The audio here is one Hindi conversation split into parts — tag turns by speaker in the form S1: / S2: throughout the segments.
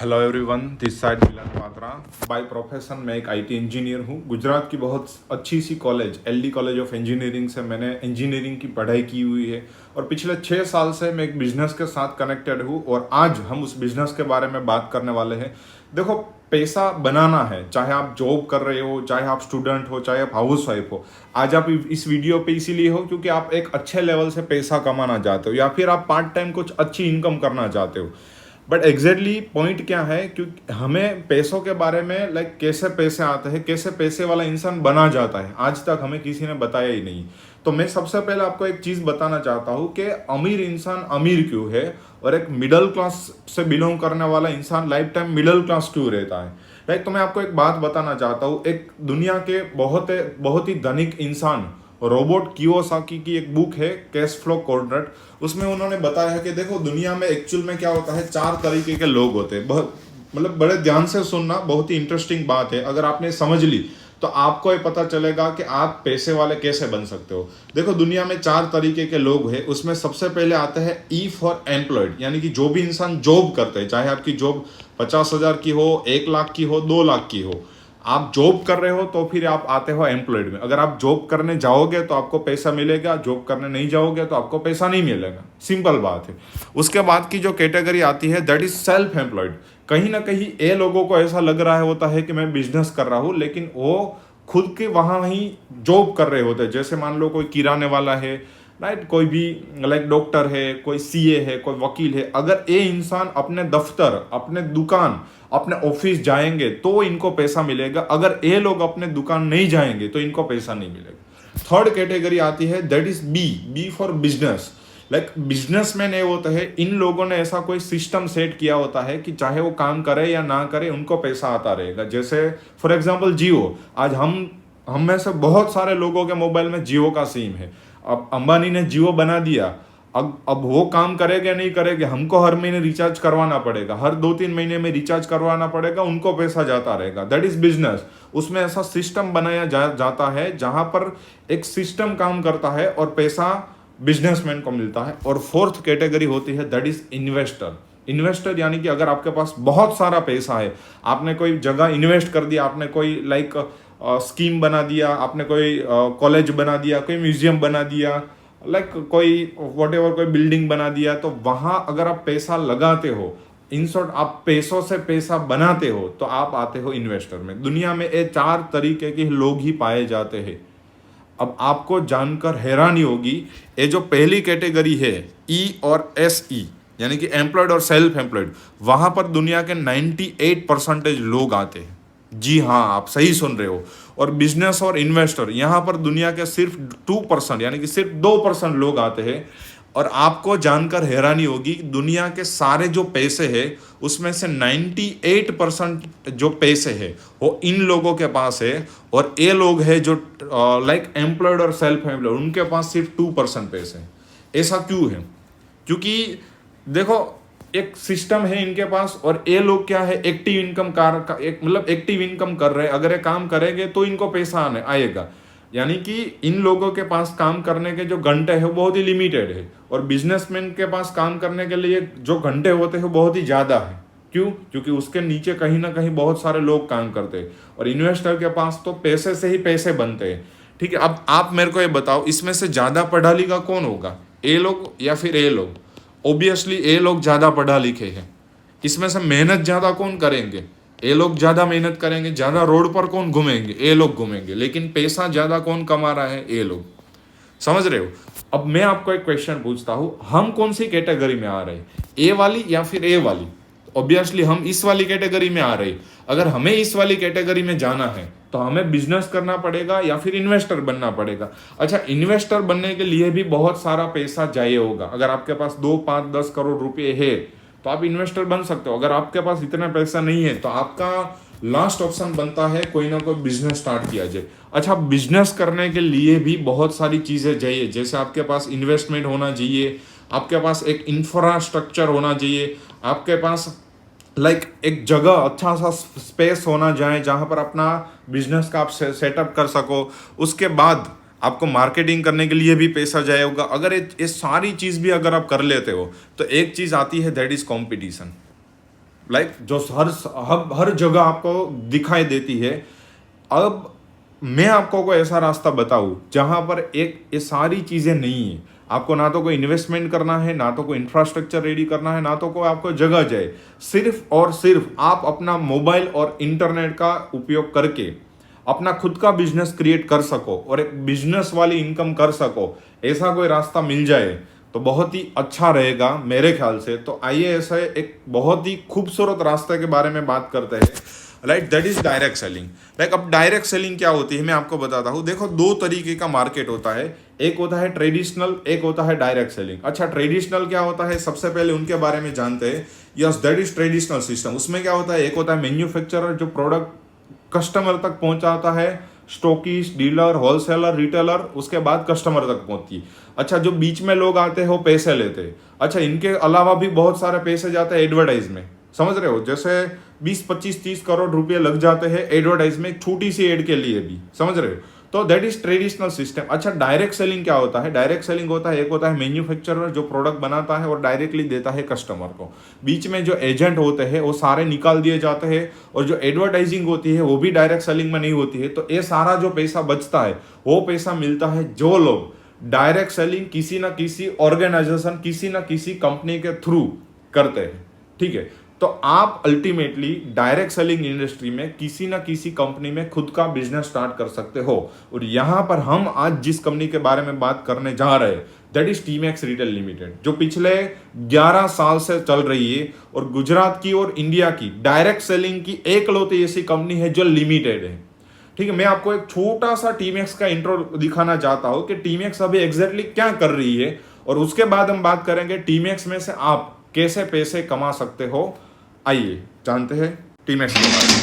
S1: Hello everyone, this side Milan Patra. By profession मैं एक आईटी इंजीनियर हूँ। गुजरात की बहुत अच्छी सी college LD college of engineering से मैंने इंजीनियरिंग की पढ़ाई की हुई है और पिछले 6 साल से मैं एक बिजनेस के साथ कनेक्टेड हूँ और आज हम उस बिजनेस के बारे में बात करने वाले हैं। देखो, पैसा बनाना है, चाहे आप जॉब कर रहे हो, चाहे आप स्टूडेंट हो, चाहे आप हाउस वाइफ हो। आज आप इस वीडियो पे इसीलिए हो क्योंकि आप एक अच्छे लेवल से पैसा कमाना चाहते हो या फिर आप पार्ट टाइम कुछ अच्छी इनकम करना चाहते हो। बट एग्जैक्टली पॉइंट क्या है, क्योंकि हमें पैसों के बारे में कैसे पैसे आते हैं, कैसे पैसे वाला इंसान बना जाता है, आज तक हमें किसी ने बताया ही नहीं। तो मैं सबसे पहले आपको एक चीज़ बताना चाहता हूँ कि अमीर इंसान अमीर क्यों है और एक मिडिल क्लास से बिलोंग करने वाला इंसान लाइफ टाइम मिडिल क्लास क्यों रहता है। राइट, तो मैं आपको एक बात बताना चाहता हूँ। एक दुनिया के बहुत ही धनिक इंसान रोबोट कियोसाकी की एक बुक है कैश फ्लो क्वाड्रेंट। उसमें उन्होंने बताया है कि देखो, दुनिया में एक्चुअल में क्या होता है, 4 तरीके के लोग होते हैं। बहुत मतलब बड़े ध्यान से सुनना, बहुत ही इंटरेस्टिंग बात है। अगर आपने समझ ली तो आपको ये पता चलेगा कि आप पैसे वाले कैसे बन सकते हो। देखो, दुनिया में 4 तरीके के लोग हैं। उसमें सबसे पहले आते हैं ई फॉर एम्प्लॉयड, यानी कि जो भी इंसान जॉब करते हैं, चाहे आपकी जॉब 50,000 की हो, 1 लाख की हो, 2 लाख की हो। आप जॉब कर रहे हो तो फिर आप आते हो एम्प्लॉयड में। अगर आप जॉब करने जाओगे तो आपको पैसा मिलेगा, जॉब करने नहीं जाओगे तो आपको पैसा नहीं मिलेगा। सिंपल बात है। उसके बाद की जो कैटेगरी आती है दैट इज सेल्फ एम्प्लॉयड। कहीं ना कहीं ये लोगों को ऐसा लग रहा होता है कि मैं बिजनेस कर रहा हूँ, लेकिन वो खुद के वहाँ ही जॉब कर रहे होते हैं। जैसे मान लो कोई किराने वाला है, राइट, कोई भी लाइक डॉक्टर है, कोई सीए है, कोई वकील है। अगर ये इंसान अपने दफ्तर, अपने दुकान, अपने ऑफिस जाएंगे तो इनको पैसा मिलेगा। अगर ये लोग अपने दुकान नहीं जाएंगे तो इनको पैसा नहीं मिलेगा। थर्ड कैटेगरी आती है that is B for business. Like businessman ये होता है, इन लोगों ने ऐसा कोई सिस्टम सेट किया होता है कि चाहे वो काम करे या ना करे उनको पैसा आता रहेगा। जैसे फॉर एग्जांपल जियो। आज हम में से बहुत सारे लोगों के मोबाइल में जियो का सिम है। अब अंबानी ने जियो बना दिया। अब वो काम करेगा नहीं करेगा, हमको हर महीने रिचार्ज करवाना पड़ेगा, हर 2-3 महीने में रिचार्ज करवाना पड़ेगा, उनको पैसा जाता रहेगा। That is business. उसमें ऐसा सिस्टम बनाया जाता है जहां पर एक सिस्टम काम करता है और पैसा बिजनेसमैन को मिलता है। और फोर्थ कैटेगरी होती है दैट इज इन्वेस्टर। इन्वेस्टर यानी कि अगर आपके पास बहुत सारा पैसा है, आपने कोई जगह इन्वेस्ट कर दिया, आपने कोई लाइक स्कीम बना दिया, आपने कोई कॉलेज बना दिया, कोई म्यूजियम बना दिया, लाइक कोई व्हाटएवर कोई बिल्डिंग बना दिया, तो वहां अगर आप पैसा लगाते हो, इन शॉर्ट आप पैसों से पैसा बनाते हो, तो आप आते हो इन्वेस्टर में। दुनिया में ये 4 तरीके के लोग ही पाए जाते हैं। अब आपको जानकर हैरानी होगी, ये जो पहली कैटेगरी है ई और एस ई, यानी कि एम्प्लॉयड और सेल्फ एम्प्लॉयड, वहां पर दुनिया के 98% लोग आते हैं। जी हाँ, आप सही सुन रहे हो। और बिजनेस और इन्वेस्टर, यहां पर दुनिया के सिर्फ 2%, यानी कि सिर्फ 2% लोग आते हैं। और आपको जानकर हैरानी होगी, दुनिया के सारे जो पैसे हैं उसमें से 98% जो पैसे हैं वो इन लोगों के पास है। और ये लोग हैं जो लाइक एम्प्लॉयड और सेल्फ एम्प्लॉयड, उनके पास सिर्फ 2% पैसे हैं। ऐसा क्यों है? क्योंकि देखो, एक सिस्टम है इनके पास और ये लोग क्या है, एक्टिव इनकम मतलब एक्टिव इनकम कर रहे हैं। अगर ये काम करेंगे तो इनको पैसा आएगा। यानी कि इन लोगों के पास काम करने के जो घंटे हैं वो बहुत ही लिमिटेड है और बिजनेसमैन के पास काम करने के लिए जो घंटे होते हैं वो बहुत ही ज़्यादा है। क्यों? क्योंकि उसके नीचे कहीं ना कहीं बहुत सारे लोग काम करते हैं। और इन्वेस्टर के पास तो पैसे से ही पैसे बनते हैं। ठीक है, अब आप मेरे को ये बताओ, इसमें से ज़्यादा पढ़ा लिखा कौन होगा, ये लोग या फिर ये लोग? ऑब्वियसली ये लोग ज़्यादा पढ़ा लिखे हैं। इसमें से मेहनत ज़्यादा कौन करेंगे? ये लोग ज़्यादा मेहनत करेंगे। ज़्यादा रोड पर कौन घूमेंगे? ये लोग घूमेंगे। लेकिन पैसा ज़्यादा कौन कमा रहा है? ये लोग। समझ रहे हो? अब मैं आपको एक क्वेश्चन पूछता हूँ, हम कौन सी कैटेगरी में आ रहे हैं, ए वाली या फिर ए वाली? ऑब्वियसली हम इस वाली कैटेगरी में आ रहे हैं। अगर हमें इस वाली कैटेगरी में जाना है तो हमें बिजनेस करना पड़ेगा या फिर इन्वेस्टर बनना पड़ेगा। अच्छा, इन्वेस्टर बनने के लिए भी बहुत सारा पैसा चाहिए होगा। अगर आपके पास 2, 5, 10 करोड़ रुपए है तो आप इन्वेस्टर बन सकते हो। अगर आपके पास इतना पैसा नहीं है तो आपका लास्ट ऑप्शन बनता है कोई ना कोई बिजनेस स्टार्ट किया जाए। अच्छा, बिजनेस करने के लिए भी बहुत सारी चीज़ें चाहिए। जैसे आपके पास इन्वेस्टमेंट होना चाहिए, आपके पास एक इंफ्रास्ट्रक्चर होना चाहिए, आपके पास लाइक एक जगह, अच्छा सा स्पेस होना चाहिए जहाँ पर अपना बिजनेस का आप सेटअप कर सको। उसके बाद आपको मार्केटिंग करने के लिए भी पैसा चाहिए होगा। अगर ये सारी चीज़ भी अगर आप कर लेते हो तो एक चीज़ आती है दैट इज़ कॉम्पिटिशन। लाइक जो हर जगह आपको दिखाई देती है। अब मैं आपको कोई ऐसा रास्ता बताऊं जहां पर ये सारी चीज़ें नहीं है। आपको ना तो कोई इन्वेस्टमेंट करना है, ना तो कोई इंफ्रास्ट्रक्चर रेडी करना है, ना तो कोई आपको जगह जाए। सिर्फ और सिर्फ आप अपना मोबाइल और इंटरनेट का उपयोग करके अपना खुद का बिजनेस क्रिएट कर सको और एक बिजनेस वाली इनकम कर सको, ऐसा कोई रास्ता मिल जाए तो बहुत ही अच्छा रहेगा मेरे ख्याल से। तो आइए ऐसा एक बहुत ही खूबसूरत रास्ते के बारे में बात करते हैं। Right, that is direct selling. Like अब डायरेक्ट सेलिंग क्या होती है मैं आपको बताता हूँ। देखो, दो तरीके का मार्केट होता है, एक होता है ट्रेडिशनल, एक होता है डायरेक्ट सेलिंग। अच्छा, ट्रेडिशनल क्या होता है, सबसे पहले उनके बारे में जानते हैं। Yes, that is traditional system. उसमें क्या होता है, एक होता है मैन्युफैक्चरर जो प्रोडक्ट कस्टमर तक पहुंचाता है, स्टॉकिस्ट, डीलर, होलसेलर, रिटेलर, उसके बाद कस्टमर तक पहुंचती। अच्छा, जो बीच में लोग आते हैं वो पैसे लेते हैं। अच्छा, इनके अलावा भी बहुत सारे पैसे जाते हैं एडवर्टाइज में, समझ रहे हो, जैसे 20, 25, 30 करोड़ रुपए लग जाते हैं एडवर्टाइज में, एक छोटी सी एड के लिए भी, समझ रहे हो। तो दैट इज ट्रेडिशनल सिस्टम। अच्छा, डायरेक्ट सेलिंग क्या होता है, डायरेक्ट सेलिंग होता है, एक होता है मैन्युफैक्चरर जो प्रोडक्ट बनाता है और डायरेक्टली देता है कस्टमर को। बीच में जो एजेंट होते हैं वो सारे निकाल दिए जाते हैं, और जो एडवर्टाइजिंग होती है वो भी डायरेक्ट सेलिंग में नहीं होती है। तो ये सारा जो पैसा बचता है वो पैसा मिलता है जो लोग डायरेक्ट सेलिंग किसी ना किसी ऑर्गेनाइजेशन, किसी ना किसी कंपनी के थ्रू करते हैं। ठीक है, तो आप अल्टीमेटली डायरेक्ट सेलिंग इंडस्ट्री में किसी ना किसी कंपनी में खुद का बिजनेस स्टार्ट कर सकते हो। और यहां पर हम आज जिस कंपनी के बारे में बात करने जा रहे हैं that is TMAX retail limited, जो पिछले 11 साल से चल रही है और गुजरात की और इंडिया की डायरेक्ट सेलिंग की एकलौती ऐसी कंपनी है जो लिमिटेड है। ठीक है, मैं आपको एक छोटा सा टीमैक्स का इंट्रो दिखाना चाहता हूं कि टीमैक्स अभी एग्जैक्टली क्या कर रही है, और उसके बाद हम बात करेंगे टीमैक्स में से आप कैसे पैसे कमा सकते हो। आइए जानते हैं टीमैक्स के बारे में।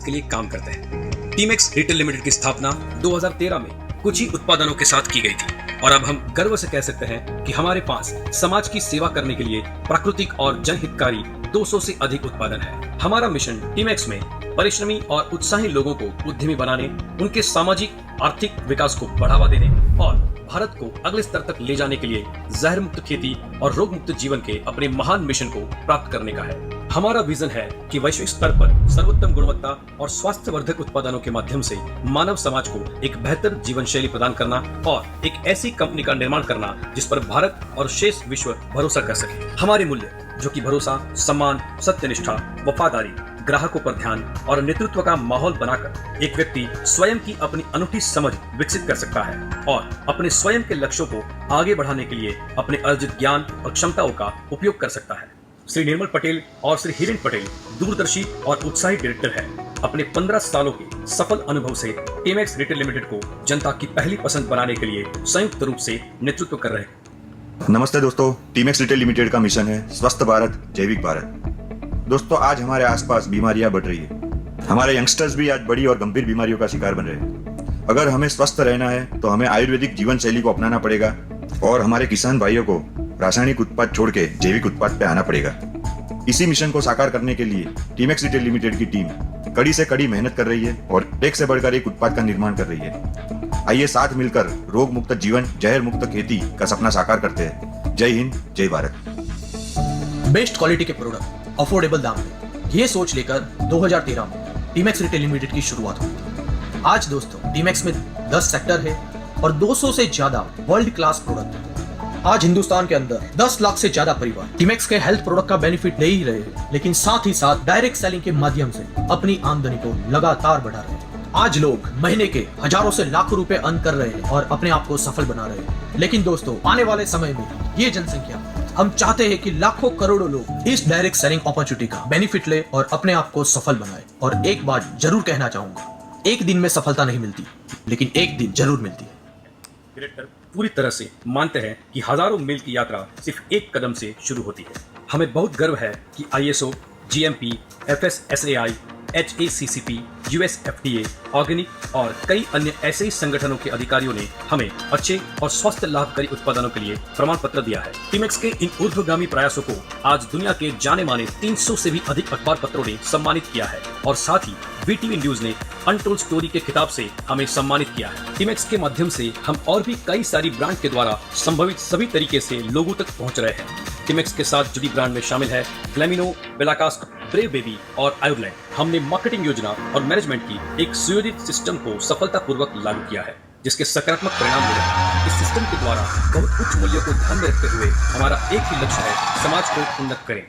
S2: के लिए काम करते हैं। टीमैक्स रिटेल लिमिटेड की स्थापना 2013 में कुछ ही उत्पादनों के साथ की गई थी, और अब हम गर्व से कह सकते हैं कि हमारे पास समाज की सेवा करने के लिए प्राकृतिक और जनहितकारी 200 से अधिक उत्पादन है। हमारा मिशन टीमैक्स में परिश्रमी और उत्साही लोगों को उद्यमी बनाने, उनके सामाजिक आर्थिक विकास को बढ़ावा देने और भारत को अगले स्तर तक ले जाने के लिए जहर मुक्त खेती और रोग मुक्त जीवन के अपने महान मिशन को प्राप्त करने का है। हमारा विजन है कि वैश्विक स्तर पर सर्वोत्तम गुणवत्ता और स्वास्थ्यवर्धक उत्पादनों के माध्यम से मानव समाज को एक बेहतर जीवन शैली प्रदान करना और एक ऐसी कंपनी का निर्माण करना जिस पर भारत और शेष विश्व भरोसा कर सके। हमारे मूल्य जो कि भरोसा, सम्मान, सत्यनिष्ठा, वफादारी, ग्राहकों पर ध्यान और नेतृत्व का माहौल बनाकर एक व्यक्ति स्वयं की अपनी अनूठी समझ विकसित कर सकता है और अपने स्वयं के लक्ष्यों को आगे बढ़ाने के लिए अपने अर्जित ज्ञान और क्षमताओं का उपयोग कर सकता है। श्री निर्मल पटेल और श्री हिरेन पटेल दूरदर्शी और उत्साही डायरेक्टर है। अपने 15 सालों के सफल अनुभव से टीमैक्स रिटेल लिमिटेड को जनता की पहली पसंद बनाने के लिए संयुक्त रूप से नेतृत्व कर रहे हैं।
S3: नमस्ते दोस्तों, टीमैक्स रिटेल लिमिटेड का मिशन है स्वस्थ भारत, जैविक भारत। दोस्तों, आज हमारे आसपास बीमारियां बढ़ रही है। हमारे यंगस्टर्स भी आज बड़ी और गंभीर बीमारियों का शिकार बन रहे हैं। अगर हमें स्वस्थ रहना है तो हमें आयुर्वेदिक जीवन शैली को अपनाना पड़ेगा और हमारे किसान भाइयों को रासायनिक उत्पाद छोड़ के जैविक उत्पाद पे आना पड़ेगा। इसी मिशन को साकार करने के लिए टीमैक्स रिटेल लिमिटेड की टीम कड़ी से कड़ी मेहनत कर रही है और एक से बढ़कर एक उत्पाद का निर्माण कर रही है। आइए साथ मिलकर रोग मुक्त जीवन, जहर मुक्त खेती का सपना साकार करते हैं। जय हिंद, जय भारत।
S4: बेस्ट क्वालिटी के प्रोडक्ट अफोर्डेबल दाम में, ये सोच लेकर 2013 में टीमैक्स रिटेल लिमिटेड की शुरुआत हुई थी। आज दोस्तों टीमैक्स में 10 सेक्टर है और 200 से ज्यादा वर्ल्ड क्लास प्रोडक्ट है। आज हिंदुस्तान के अंदर 10 लाख से ज्यादा परिवार टीमैक्स के हेल्थ प्रोडक्ट का बेनिफिट ले ही रहे हैं, लेकिन साथ ही साथ डायरेक्ट सेलिंग के माध्यम से अपनी आमदनी को लगातार बढ़ा रहे हैं। आज लोग महीने के हजारों से लाखों रुपए अर्न कर रहे हैं और अपने आप को सफल बना रहे हैं। लेकिन दोस्तों, आने वाले समय में ये जनसंख्या, हम चाहते हैं कि लाखों करोड़ों लोग इस डायरेक्ट सेलिंग अपॉर्चुनिटी का बेनिफिट ले और अपने आप को सफल बनाए। और एक बात जरूर कहना चाहूंगा, एक दिन में सफलता नहीं मिलती, लेकिन एक दिन जरूर मिलती है।
S2: डायरेक्टर पूरी तरह से मानते हैं कि हजारों मील की यात्रा सिर्फ एक कदम से शुरू होती है। हमें बहुत गर्व है कि ISO, GMP, FSSAI, HACCP, US FDA organic और कई अन्य ऐसे ही संगठनों के अधिकारियों ने हमें अच्छे और स्वस्थ लाभकारी उत्पादनों के लिए प्रमाण पत्र दिया है। टीमेक्स के इन ऊर्ध्वगामी प्रयासों को आज दुनिया के जाने माने 300 से भी अधिक अखबार पत्रों ने सम्मानित किया है और साथ ही VTV न्यूज ने अनटोल्ड स्टोरी के खिताब से हमें सम्मानित किया है। टीमेक्स के माध्यम से हम और भी कई सारी ब्रांड के द्वारा संभवित सभी तरीके से लोगों तक पहुंच रहे हैं। टीमेक्स के साथ जुड़ी ब्रांड में शामिल है ग्लैमिनो, बेलाकास्ट, ब्रेव बेबी और आयुर्लैंड। हमने मार्केटिंग योजना और मैनेजमेंट की एक सुयोजित सिस्टम को सफलतापूर्वक लागू किया है, जिसके सकारात्मक परिणाम मिले हैं। इस सिस्टम के द्वारा बहुत उच्च मूल्यों को ध्यान में रखते हुए हमारा एक ही लक्ष्य है, समाज को उन्नत करें।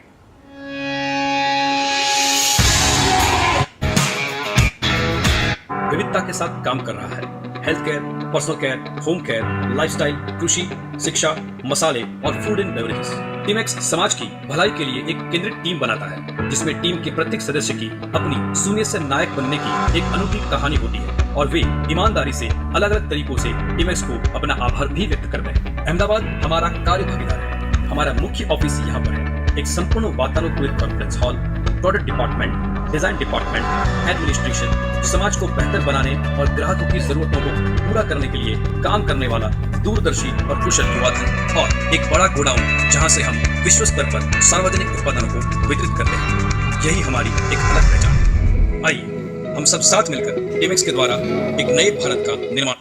S2: विविधता के साथ काम कर रहा है। Health care, personal care, home care, lifestyle, कृषि, शिक्षा, मसाले और फूड एंड बेवरेजेस। टीमेक्स समाज की भलाई के लिए एक केंद्रित टीम बनाता है, जिसमें टीम के प्रत्येक सदस्य की अपनी शून्य से नायक बनने की एक अनूठी कहानी होती है और वे ईमानदारी से अलग अलग तरीकों से टीमेक्स को अपना आभार भी व्यक्त करते हैं। अहमदाबाद हमारा कार्य भागीदार है। हमारा मुख्य ऑफिस यहाँ पर है। एक संपूर्ण वातानुकूलित conference hall, product department, design department, administration, समाज को बेहतर बनाने और ग्राहकों की जरूरतों को पूरा करने के लिए काम करने वाला दूरदर्शी और कुशल युवा धन और एक बड़ा गोडाउन जहां से हम विश्व स्तर पर सार्वजनिक उत्पादनों को वितरित करते हैं। यही हमारी एक अलग पहचान है। आइए हम सब साथ मिलकर टीमेक्स के द्वारा एक नए भारत का निर्माण।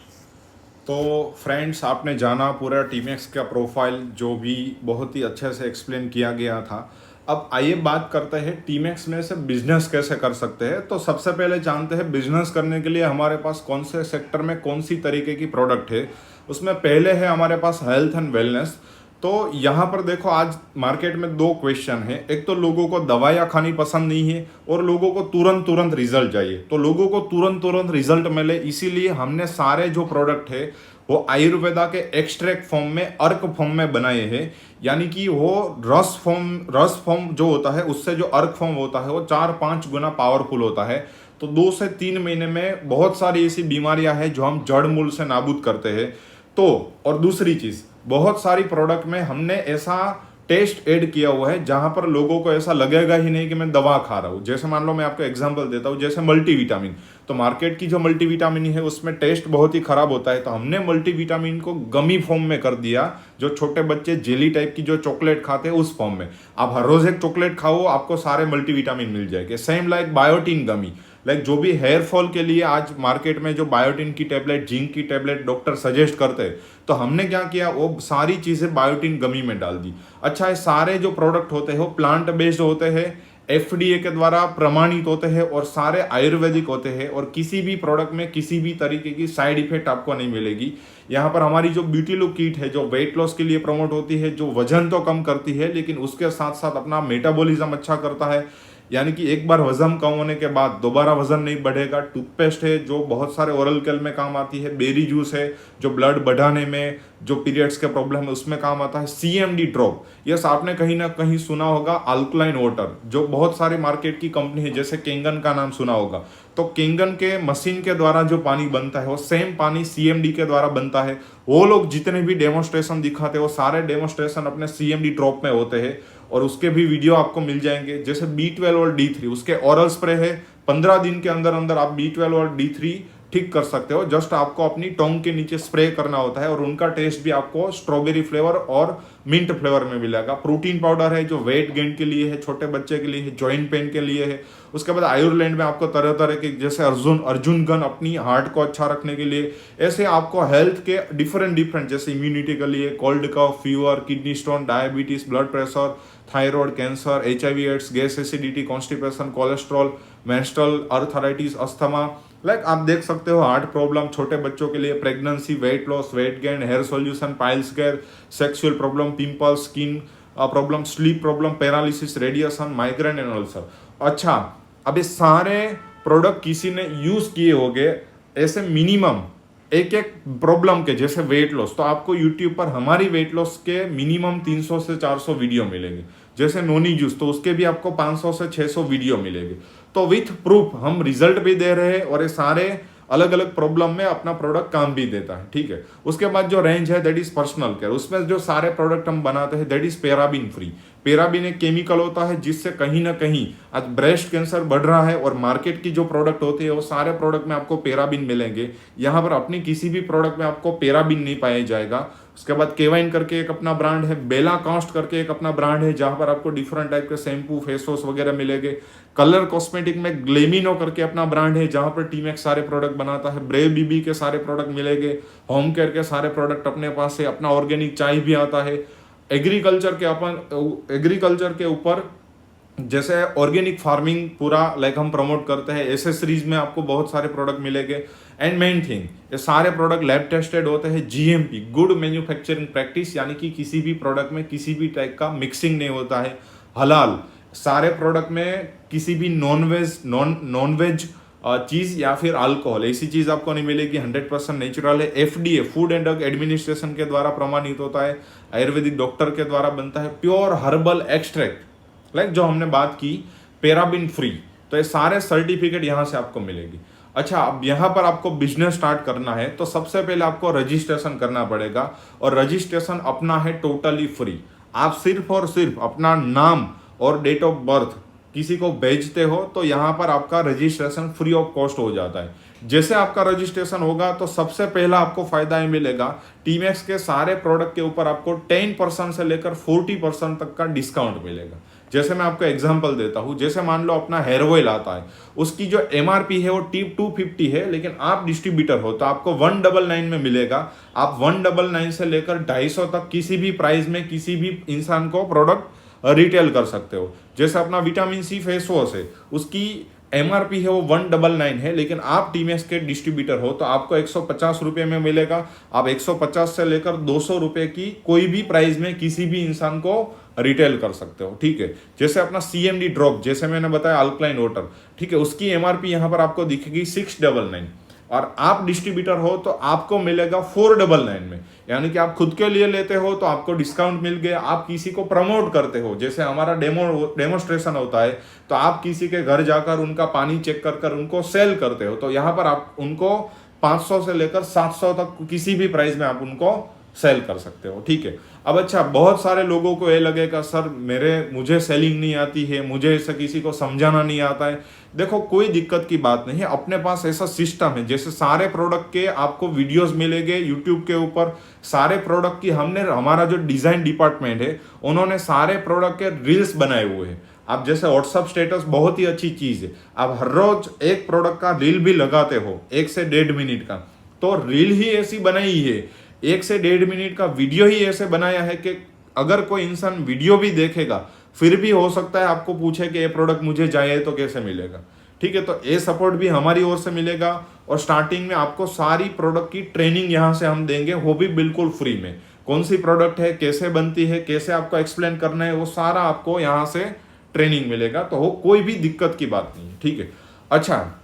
S1: तो फ्रेंड्स, आपने जाना पूरा टीमेक्स का प्रोफाइल, जो भी बहुत ही अच्छे से एक्सप्लेन किया गया था। अब आइए बात करते हैं टीमेक्स में से बिजनेस कैसे कर सकते हैं। तो सबसे पहले जानते हैं बिजनेस करने के लिए हमारे पास कौन से सेक्टर में कौन सी तरीके की प्रोडक्ट है। उसमें पहले है हमारे पास हेल्थ एंड वेलनेस। तो यहाँ पर देखो, आज मार्केट में दो क्वेश्चन है। एक तो लोगों को दवाइयाँ खानी पसंद नहीं है और लोगों को तुरंत रिजल्ट चाहिए। तो लोगों को तुरंत रिजल्ट मिले, इसीलिए हमने सारे जो प्रोडक्ट है वो आयुर्वेदा के एक्सट्रैक्ट फॉर्म में, अर्क फॉर्म में बनाए हैं। यानी कि वो रस फॉर्म जो होता है, उससे जो अर्क फॉर्म होता है वो 4-5 गुना पावरफुल होता है। तो 2 से 3 महीने में बहुत सारी ऐसी बीमारियां हैं जो हम जड़ मूल से नाबूद करते हैं। तो और दूसरी चीज, बहुत सारी प्रोडक्ट में हमने ऐसा टेस्ट ऐड किया हुआ है जहां पर लोगों को ऐसा लगेगा ही नहीं कि मैं दवा खा रहा हूं। जैसे मान लो, मैं आपको एग्जांपल देता हूं, जैसे मल्टीविटामिन। तो मार्केट की जो मल्टीविटामिन है उसमें टेस्ट बहुत ही खराब होता है। तो हमने मल्टीविटामिन को गमी फॉर्म में कर दिया, जो छोटे बच्चे जेली टाइप की जो चॉकलेट खाते हैं उस फॉर्म में। आप हर रोज एक चॉकलेट खाओ, आपको सारे मल्टीविटामिन मिल जाएंगे। सेम लाइक बायोटिन गमी, लाइक जो भी हेयर फॉल के लिए आज मार्केट में जो बायोटिन की टेबलेट, जिंक की टेबलेट डॉक्टर सजेस्ट करते हैं, तो हमने क्या किया, वो सारी चीजें बायोटिन गमी में डाल दी। अच्छा, ये सारे जो प्रोडक्ट होते हैं वो प्लांट बेस्ड होते हैं, FDA के द्वारा प्रमाणित होते हैं और सारे आयुर्वेदिक होते हैं। और किसी भी प्रोडक्ट में किसी भी तरीके की साइड इफेक्ट आपको नहीं मिलेगी। यहाँ पर हमारी जो ब्यूटी लुक किट है, जो वेट लॉस के लिए प्रमोट होती है, जो वजन तो कम करती है लेकिन उसके साथ साथ अपना मेटाबॉलिज्म अच्छा करता है। यानी कि एक बार वजन कम होने के बाद दोबारा वजन नहीं बढ़ेगा। टूथपेस्ट है जो बहुत सारे ओरल केयर में काम आती है। बेरी जूस है जो ब्लड बढ़ाने में, जो पीरियड्स के प्रॉब्लम है उसमें काम आता है। CMD ड्रॉप, यस आपने कहीं ना कहीं सुना होगा। अल्कलाइन वाटर, जो बहुत सारी मार्केट की कंपनी है, जैसे केंगन का नाम सुना होगा। तो केंगन के मशीन के द्वारा जो पानी बनता है वो सेम पानी CMD के द्वारा बनता है। वो लोग जितने भी डेमोन्स्ट्रेशन दिखाते हैं वो सारे डेमोन्स्ट्रेशन अपने CMD ड्रॉप में होते हैं और उसके भी वीडियो आपको मिल जाएंगे। जैसे B12 और D3, उसके ओरल स्प्रे है। 15 दिन के अंदर अंदर आप B12 और D3 ठीक कर सकते हो। जस्ट आपको अपनी टोंग के नीचे स्प्रे करना होता है और उनका टेस्ट भी आपको स्ट्रॉबेरी फ्लेवर और मिंट फ्लेवर में मिलेगा। प्रोटीन पाउडर है जो वेट गेन के लिए है, छोटे बच्चे के लिए है, जॉइंट पेन के लिए है। उसके बाद आयुर्लैंड में आपको तरह तरह के, जैसे अर्जुन गन अपनी हार्ट को अच्छा रखने के लिए, ऐसे आपको हेल्थ के डिफरेंट जैसे इम्यूनिटी के लिए, cold cough, fever, kidney stone, diabetes, blood pressure, thyroid, cancer, HIV AIDS, gas acidity, constipation, cholesterol, menstrual arthritis, asthma, like आप देख सकते हो हार्ट प्रॉब्लम, छोटे बच्चों के लिए pregnancy, weight loss, weight gain, hair solution, piles care, sexual problem, pimples, skin problem, sleep problem, paralysis, radiation, migraine and ulcer. अच्छा, अब ये सारे प्रोडक्ट किसी ने यूज किए होंगे ऐसे मिनिमम एक प्रॉब्लम के, जैसे वेट लॉस, तो आपको यूट्यूब पर हमारी वेट लॉस के मिनिमम 300 से 400 वीडियो मिलेंगे। जैसे नोनी जूस, तो उसके भी आपको 500 से 600 वीडियो मिलेंगे। तो विथ प्रूफ हम रिजल्ट भी दे रहे हैं और ये सारे अलग अलग प्रॉब्लम में अपना प्रोडक्ट काम भी देता है। ठीक है, उसके बाद जो रेंज है दैट इज पर्सनल केयर, उसमें जो सारे प्रोडक्ट हम बनाते हैं that is paraben free. Paraben एक केमिकल होता है जिससे कहीं ना कहीं आज ब्रेस्ट कैंसर बढ़ रहा है, और मार्केट की जो प्रोडक्ट होती है वो सारे प्रोडक्ट में आपको पेराबिन मिलेंगे। यहाँ पर अपनी किसी भी प्रोडक्ट में आपको पेराबिन नहीं पाया जाएगा। उसके बाद केवाइन करके एक अपना ब्रांड है, बेला कास्ट करके एक अपना ब्रांड है जहाँ पर आपको डिफरेंट टाइप के शैम्पू, फेस वॉश वगैरह मिलेंगे। कलर कॉस्मेटिक में ग्लेमिनो करके अपना ब्रांड है जहाँ पर टीमैक्स सारे प्रोडक्ट बनाता है। ब्रेव बीबी के सारे प्रोडक्ट मिलेंगे। होम केयर के सारे प्रोडक्ट अपने पास है। अपना ऑर्गेनिक चाय भी आता है। एग्रीकल्चर के ऊपर जैसे ऑर्गेनिक फार्मिंग पूरा लाइक हम प्रमोट करते हैं। एसेसरीज में आपको बहुत सारे प्रोडक्ट मिलेंगे। एंड मेन थिंग, ये सारे प्रोडक्ट लैब टेस्टेड होते हैं। जीएमपी, गुड मैन्युफैक्चरिंग प्रैक्टिस, यानी कि किसी भी प्रोडक्ट में किसी भी टाइप का मिक्सिंग नहीं होता है। हलाल, सारे प्रोडक्ट में किसी भी नॉन वेज चीज़ या फिर अल्कोहल ऐसी चीज़ आपको नहीं मिलेगी। 100% नेचुरल है। FDA, food and drug administration के द्वारा प्रमाणित होता है। आयुर्वेदिक डॉक्टर के द्वारा बनता है। प्योर हर्बल एक्सट्रैक्ट, लाइक जो हमने बात की, पेराबिन फ्री, तो ये सारे सर्टिफिकेट यहाँ से आपको मिलेगी। अच्छा, अब यहाँ पर आपको बिजनेस स्टार्ट करना है तो सबसे पहले आपको रजिस्ट्रेशन करना पड़ेगा, और रजिस्ट्रेशन अपना है टोटली फ्री। आप सिर्फ और सिर्फ अपना नाम और डेट ऑफ बर्थ किसी को भेजते हो तो यहाँ पर आपका रजिस्ट्रेशन फ्री ऑफ कॉस्ट हो जाता है। जैसे आपका रजिस्ट्रेशन होगा तो सबसे पहला आपको फायदा ये मिलेगा, टीमैक्स के सारे प्रोडक्ट के ऊपर आपको 10% से लेकर 40% तक का डिस्काउंट मिलेगा। जैसे मैं आपको एग्जांपल देता हूँ, जैसे मान लो अपना हेयर ऑयल आता है, उसकी जो MRP है वो 250 है, लेकिन आप डिस्ट्रीब्यूटर हो तो आपको 199 में मिलेगा। आप 199 से लेकर 250 तक किसी भी प्राइस में किसी भी इंसान को प्रोडक्ट रिटेल कर सकते हो। जैसे अपना विटामिन सी फेस वॉश है, उसकी MRP है वो 199 है, लेकिन आप टीमैक्स के डिस्ट्रीब्यूटर हो तो आपको 150 रुपये में मिलेगा। आप 150 से लेकर 200 रुपये की कोई भी प्राइस में किसी भी इंसान को रिटेल कर सकते हो। ठीक है, जैसे अपना CMD ड्रॉप, जैसे मैंने बताया अल्कलाइन वाटर, ठीक है, उसकी MRP यहाँ पर आपको दिखेगी 699, और आप डिस्ट्रीब्यूटर हो तो आपको मिलेगा 499 में। यानी कि आप खुद के लिए लेते हो तो आपको डिस्काउंट मिल गया। आप किसी को प्रमोट करते हो, जैसे हमारा डेमोस्ट्रेशन होता है, तो आप किसी के घर जाकर उनका पानी चेक कर उनको सेल करते हो, तो यहाँ पर आप उनको 500 से लेकर 700 तक किसी भी प्राइस में आप उनको सेल कर सकते हो। ठीक है, अब अच्छा, बहुत सारे लोगों को ये लगेगा सर मुझे सेलिंग नहीं आती है, मुझे ऐसा किसी को समझाना नहीं आता है। देखो, कोई दिक्कत की बात नहीं है। अपने पास ऐसा सिस्टम है, जैसे सारे प्रोडक्ट के आपको वीडियोस मिलेंगे यूट्यूब के ऊपर। सारे प्रोडक्ट की हमारा जो डिजाइन डिपार्टमेंट है, उन्होंने सारे प्रोडक्ट के रील्स बनाए हुए हैं। आप जैसे व्हाट्सअप स्टेटस बहुत ही अच्छी चीज है, आप हर रोज एक प्रोडक्ट का रील भी लगाते हो 1 से 1.5 मिनट का, तो रील ही ऐसी बनाई है, 1 से 1.5 मिनट का वीडियो ही ऐसे बनाया है कि अगर कोई इंसान वीडियो भी देखेगा फिर भी हो सकता है आपको पूछे कि ये प्रोडक्ट मुझे चाहिए तो कैसे मिलेगा। ठीक है, तो ये सपोर्ट भी हमारी ओर से मिलेगा, और स्टार्टिंग में आपको सारी प्रोडक्ट की ट्रेनिंग यहाँ से हम देंगे, वो भी बिल्कुल फ्री में। कौन सी प्रोडक्ट है, कैसे बनती है, कैसे आपको एक्सप्लेन करना है, वो सारा आपको यहाँ से ट्रेनिंग मिलेगा, तो वो कोई भी दिक्कत की बात नहीं है। ठीक है, अच्छा,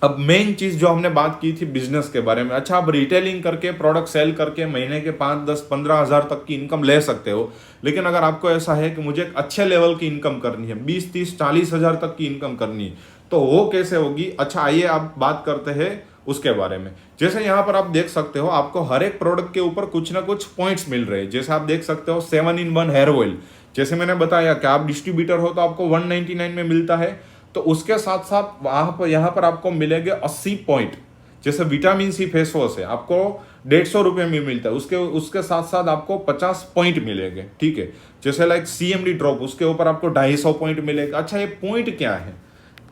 S1: अब मेन चीज जो हमने बात की थी बिजनेस के बारे में। अच्छा, आप रिटेलिंग करके प्रोडक्ट सेल करके महीने के 5, 10, 15 हज़ार तक की इनकम ले सकते हो, लेकिन अगर आपको ऐसा है कि मुझे एक अच्छे लेवल की इनकम करनी है, 20, 30, 40 हज़ार तक की इनकम करनी है, तो वो कैसे होगी। अच्छा, आइए आप बात करते हैं उसके बारे में। जैसे यहाँ पर आप देख सकते हो, आपको हर एक प्रोडक्ट के ऊपर कुछ ना कुछ पॉइंट्स मिल रहे हैं। जैसे आप देख सकते हो 7-in-1 हेयर ऑयल, जैसे मैंने बताया कि आप डिस्ट्रीब्यूटर हो तो आपको 199 में मिलता है, तो उसके साथ साथ यहाँ पर आपको मिलेंगे 80 पॉइंट। जैसे विटामिन सी फेस वॉश है, आपको 150 रुपये में मिलता है, उसके साथ साथ आपको 50 पॉइंट मिलेंगे। ठीक है, जैसे लाइक CMD ड्रॉप, उसके ऊपर आपको 250 पॉइंट मिलेगा। अच्छा, ये पॉइंट क्या है,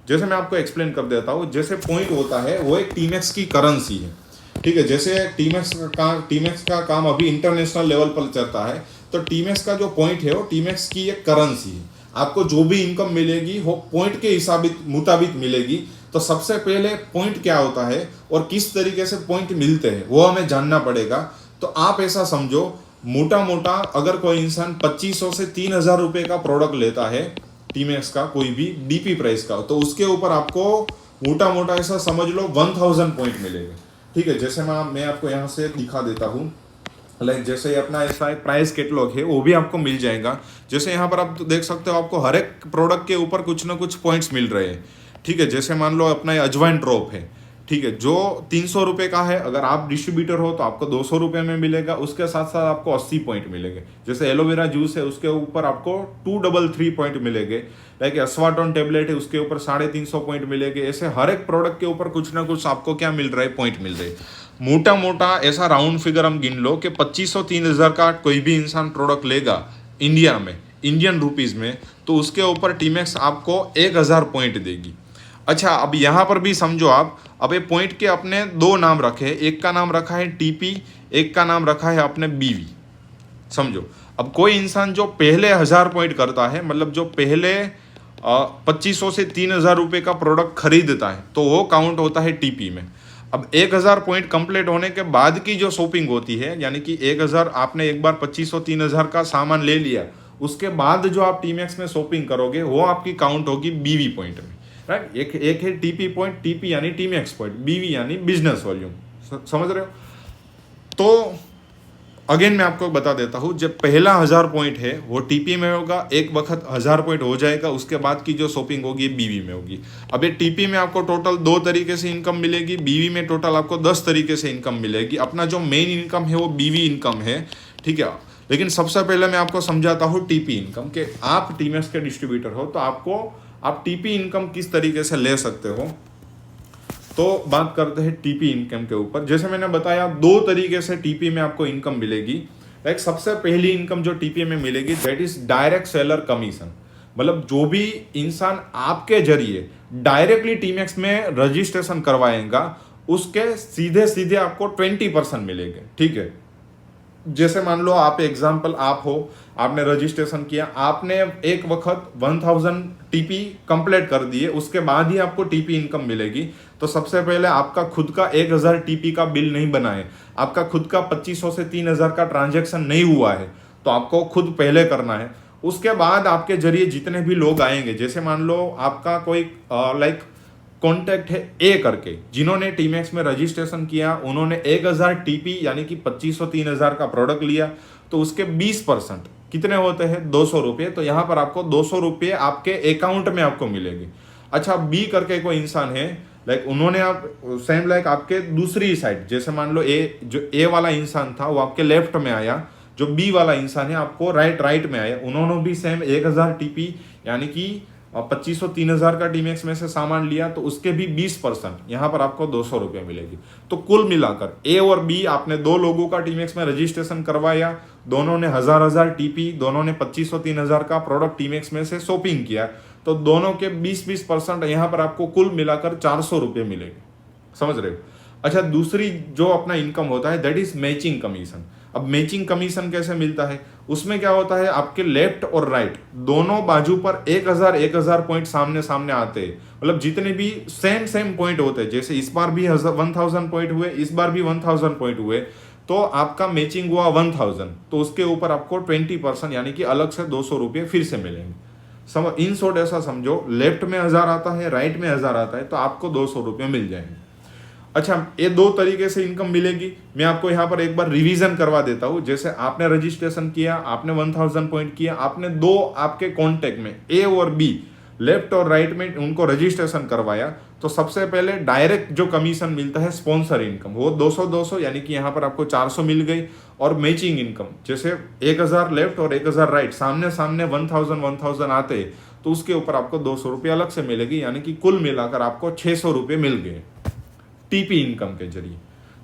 S1: जैसे मैं आपको एक्सप्लेन कर देता हूँ। जैसे पॉइंट होता है वो एक टीमैक्स की करेंसी है। ठीक है, जैसे टीमैक्स का काम अभी इंटरनेशनल लेवल पर चलता है, तो टीमैक्स का जो पॉइंट है वो टीमैक्स की एक करेंसी है। आपको जो भी इनकम मिलेगी वो पॉइंट के मुताबिक मिलेगी। तो सबसे पहले पॉइंट क्या होता है और किस तरीके से पॉइंट मिलते हैं वो हमें जानना पड़ेगा। तो आप ऐसा समझो, मोटा मोटा अगर कोई इंसान 2500 से 3000 रुपये का प्रोडक्ट लेता है टीमैक्स का, कोई भी DP प्राइस का, तो उसके ऊपर आपको मोटा मोटा ऐसा समझ लो 1000 पॉइंट मिलेगा। ठीक है, जैसे मैं आपको यहाँ से दिखा देता हूँ, लाइक जैसे अपना ऐसा एक प्राइस कैटलॉग है वो भी आपको मिल जाएगा। जैसे यहाँ पर आप देख सकते हो, आपको हर एक प्रोडक्ट के ऊपर कुछ ना कुछ पॉइंट्स मिल रहे हैं। ठीक है, जैसे मान लो अपना अजवाइन ड्रॉप है, ठीक है, जो 300 रुपये का है, अगर आप डिस्ट्रीब्यूटर हो तो आपको 200 रुपये में मिलेगा, उसके साथ साथ आपको 80 पॉइंट मिलेंगे। जैसे एलोवेरा जूस है उसके ऊपर आपको 233 पॉइंट मिलेंगे, लाइक एस्वाटोन टेबलेट है उसके ऊपर 350 पॉइंट मिलेंगे। ऐसे हर एक प्रोडक्ट के ऊपर कुछ ना कुछ आपको क्या मिल रहा है, पॉइंट मिल रहे हैं। मोटा मोटा ऐसा राउंड फिगर हम गिन लो कि 2500-3000 का कोई भी इंसान प्रोडक्ट लेगा इंडिया में, इंडियन रुपीज़ में, तो उसके ऊपर टीमैक्स आपको 1000 पॉइंट देगी। अच्छा, अब यहाँ पर भी समझो आप, अब ये पॉइंट के अपने दो नाम रखे हैं, एक का नाम रखा है टीपी, एक का नाम रखा है अपने बीवी। समझो, अब कोई इंसान जो पहले 1000 पॉइंट करता है, मतलब जो पहले 2500 से 3000 रुपये का प्रोडक्ट खरीदता है, तो वो काउंट होता है टीपी में। अब 1000 पॉइंट कंप्लीट होने के बाद की जो शॉपिंग होती है, यानी कि 1000 आपने एक बार 2500-3000 का सामान ले लिया, उसके बाद जो आप टीमैक्स में शॉपिंग करोगे वो आपकी काउंट होगी बीवी पॉइंट में, राइट। एक है टीपी पॉइंट, टीपी यानी टीमैक्स पॉइंट, बीवी यानी बिजनेस वॉल्यूम। समझ रहे हो? तो अगेन मैं आपको बता देता हूँ, जब पहला 1000 पॉइंट है वो टीपी में होगा, एक वक्त 1000 पॉइंट हो जाएगा, उसके बाद की जो शॉपिंग होगी बीवी में होगी। अब ये टीपी में आपको टोटल 2 तरीके से इनकम मिलेगी, बीवी में टोटल आपको 10 तरीके से इनकम मिलेगी। अपना जो मेन इनकम है वो बीवी इनकम है, ठीक है। लेकिन सबसे पहले मैं आपको समझाता हूँ टीपी इनकम, कि आप टीमैक्स के डिस्ट्रीब्यूटर हो तो आप टीपी इनकम किस तरीके से ले सकते हो। तो बात करते हैं टीपी इनकम के ऊपर। जैसे मैंने बताया 2 तरीके से टीपी में आपको इनकम मिलेगी। लाइक सबसे पहली इनकम जो टीपी में मिलेगी that is direct seller commission, मतलब जो भी इंसान आपके जरिए डायरेक्टली टीमैक्स में रजिस्ट्रेशन करवाएगा उसके सीधे सीधे आपको 20% मिलेंगे, ठीक है। जैसे मान लो आप एग्जाम्पल आप हो, आपने रजिस्ट्रेशन किया, आपने एक वक्त 1000 टीपी कंप्लीट कर दिए, उसके बाद ही आपको टीपी इनकम मिलेगी। तो सबसे पहले आपका खुद का 1000 टीपी का बिल नहीं बना है, आपका खुद का 2500 से 3000 का ट्रांजैक्शन नहीं हुआ है, तो आपको खुद पहले करना है। उसके बाद आपके जरिए जितने भी लोग आएंगे, जैसे मान लो आपका कोई लाइक कॉन्टैक्ट है ए करके, जिन्होंने टीमैक्स में रजिस्ट्रेशन किया, उन्होंने 1000 टीपी यानी कि 2500-3000 का प्रोडक्ट लिया, तो उसके 20% कितने होते हैं, 200 रुपये। तो यहाँ पर आपको 200 रुपये आपके अकाउंट में आपको मिलेंगे। अच्छा, बी करके कोई इंसान है, लाइक उन्होंने आप सेम लाइक आपके दूसरी साइड, जैसे मान लो जो ए वाला इंसान था वो आपके लेफ्ट में आया, जो बी वाला इंसान है आपको राइट में आया, उन्होंने भी सेम 1000 टीपी यानी कि 2500-3000 का टीमैक्स में से सामान लिया, तो उसके भी 20% यहाँ पर आपको 200 रुपये मिलेगी। तो कुल मिलाकर ए और बी, आपने 2 लोगों का टीमैक्स में रजिस्ट्रेशन करवाया, दोनों ने 1000 टीपी, दोनों ने 2500-3000 का प्रोडक्ट टीमैक्स में से शॉपिंग किया, तो दोनों के 20% यहाँ पर आपको कुल मिलाकर 400 रुपये मिलेंगे। समझ रहे हो? अच्छा, दूसरी जो अपना इनकम होता है दैट इज मैचिंग कमीशन। अब मैचिंग कमीशन कैसे मिलता है, उसमें क्या होता है, आपके लेफ्ट और राइट दोनों बाजू पर 1000 पॉइंट सामने सामने आते हैं, मतलब जितने भी सेम पॉइंट होते हैं, जैसे इस बार भी 1000 पॉइंट हुए, इस बार भी 1000 पॉइंट हुए, तो आपका मैचिंग हुआ 1000, तो उसके ऊपर आपको 20% यानी कि अलग से 200 रुपये फिर से मिलेंगे। इन शॉर्ट ऐसा समझो, लेफ्ट में 1000 आता है, राइट में 1000 आता है, तो आपको 200 रुपये मिल जाएंगे। अच्छा, ये 2 तरीके से इनकम मिलेगी। मैं आपको यहाँ पर एक बार रिवीजन करवा देता हूँ। जैसे आपने रजिस्ट्रेशन किया, आपने 1000 पॉइंट किया, आपने 2 आपके कॉन्टेक्ट में ए और बी, लेफ्ट और राइट में उनको रजिस्ट्रेशन करवाया, तो सबसे पहले डायरेक्ट जो कमीशन मिलता है स्पॉन्सर इनकम, वो 200 यानी कि यहाँ पर आपको 400 मिल गई। और मैचिंग इनकम, जैसे 1000 लेफ्ट और 1000 राइट सामने सामने 1000 आते, तो उसके ऊपर आपको 200 रुपये अलग से मिलेगी, यानी कि कुल मिलाकर आपको 600 रुपये मिल गए टीपी इनकम के जरिए।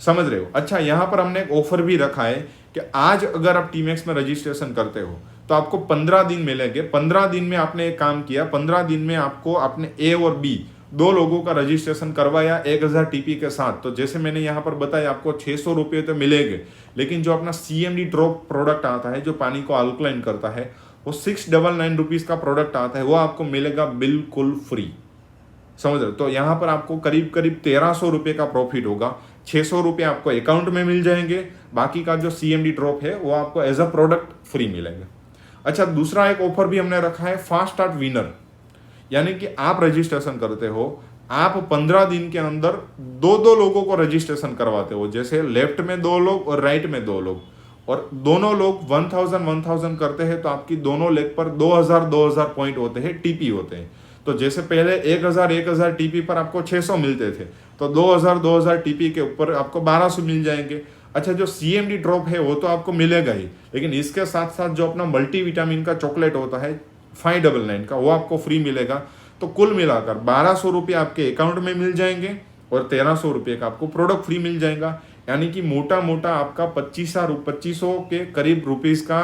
S1: समझ रहे हो? अच्छा, यहाँ पर हमने एक ऑफर भी रखा है कि आज अगर आप टीमैक्स में रजिस्ट्रेशन करते हो तो आपको 15 दिन मिलेंगे। 15 दिन में आपने एक काम किया, 15 दिन में आपको अपने ए और बी 2 लोगों का रजिस्ट्रेशन करवाया 1000 टीपी के साथ, तो जैसे मैंने यहाँ पर बताया आपको 600 रुपये तो मिलेंगे। लेकिन जो अपना CMD ड्रॉप प्रोडक्ट आता है, जो पानी को अल्कलाइन करता है, वो 699 रुपीज़ का प्रोडक्ट आता है, वो आपको मिलेगा बिल्कुल फ्री। समझ रहे हो? तो यहाँ पर आपको करीब 1300 रुपये का प्रॉफिट होगा। 600 रुपये आपको अकाउंट में मिल जाएंगे, बाकी का जो CMD ड्रॉप है वो आपको एज अ प्रोडक्ट फ्री मिलेगा। अच्छा, दूसरा एक ऑफर भी हमने रखा है फास्ट स्टार्ट विनर, यानी कि आप रजिस्ट्रेशन करते हो, आप 15 दिन के अंदर 2 लोगों को रजिस्ट्रेशन करवाते हो, जैसे लेफ्ट में 2 लोग और राइट में 2 लोग, और दोनों लोग 1000 करते हैं, तो आपकी दोनों लेग पर 2000 पॉइंट होते हैं, टीपी होते हैं। तो जैसे पहले 1000 टीपी पर आपको 600 मिलते थे, तो 2000 टीपी के ऊपर आपको 1200 मिल जाएंगे। अच्छा, जो CMD ड्रॉप है वो तो आपको मिलेगा ही, लेकिन इसके साथ साथ जो अपना मल्टीविटामिन का चॉकलेट होता है 599 का, वो आपको फ्री मिलेगा। तो कुल मिलाकर 1200 रुपये आपके अकाउंट में मिल जाएंगे और 1300 रुपये का आपको प्रोडक्ट फ्री मिल जाएगा। यानी कि मोटा मोटा आपका 2500 के करीब रुपीस का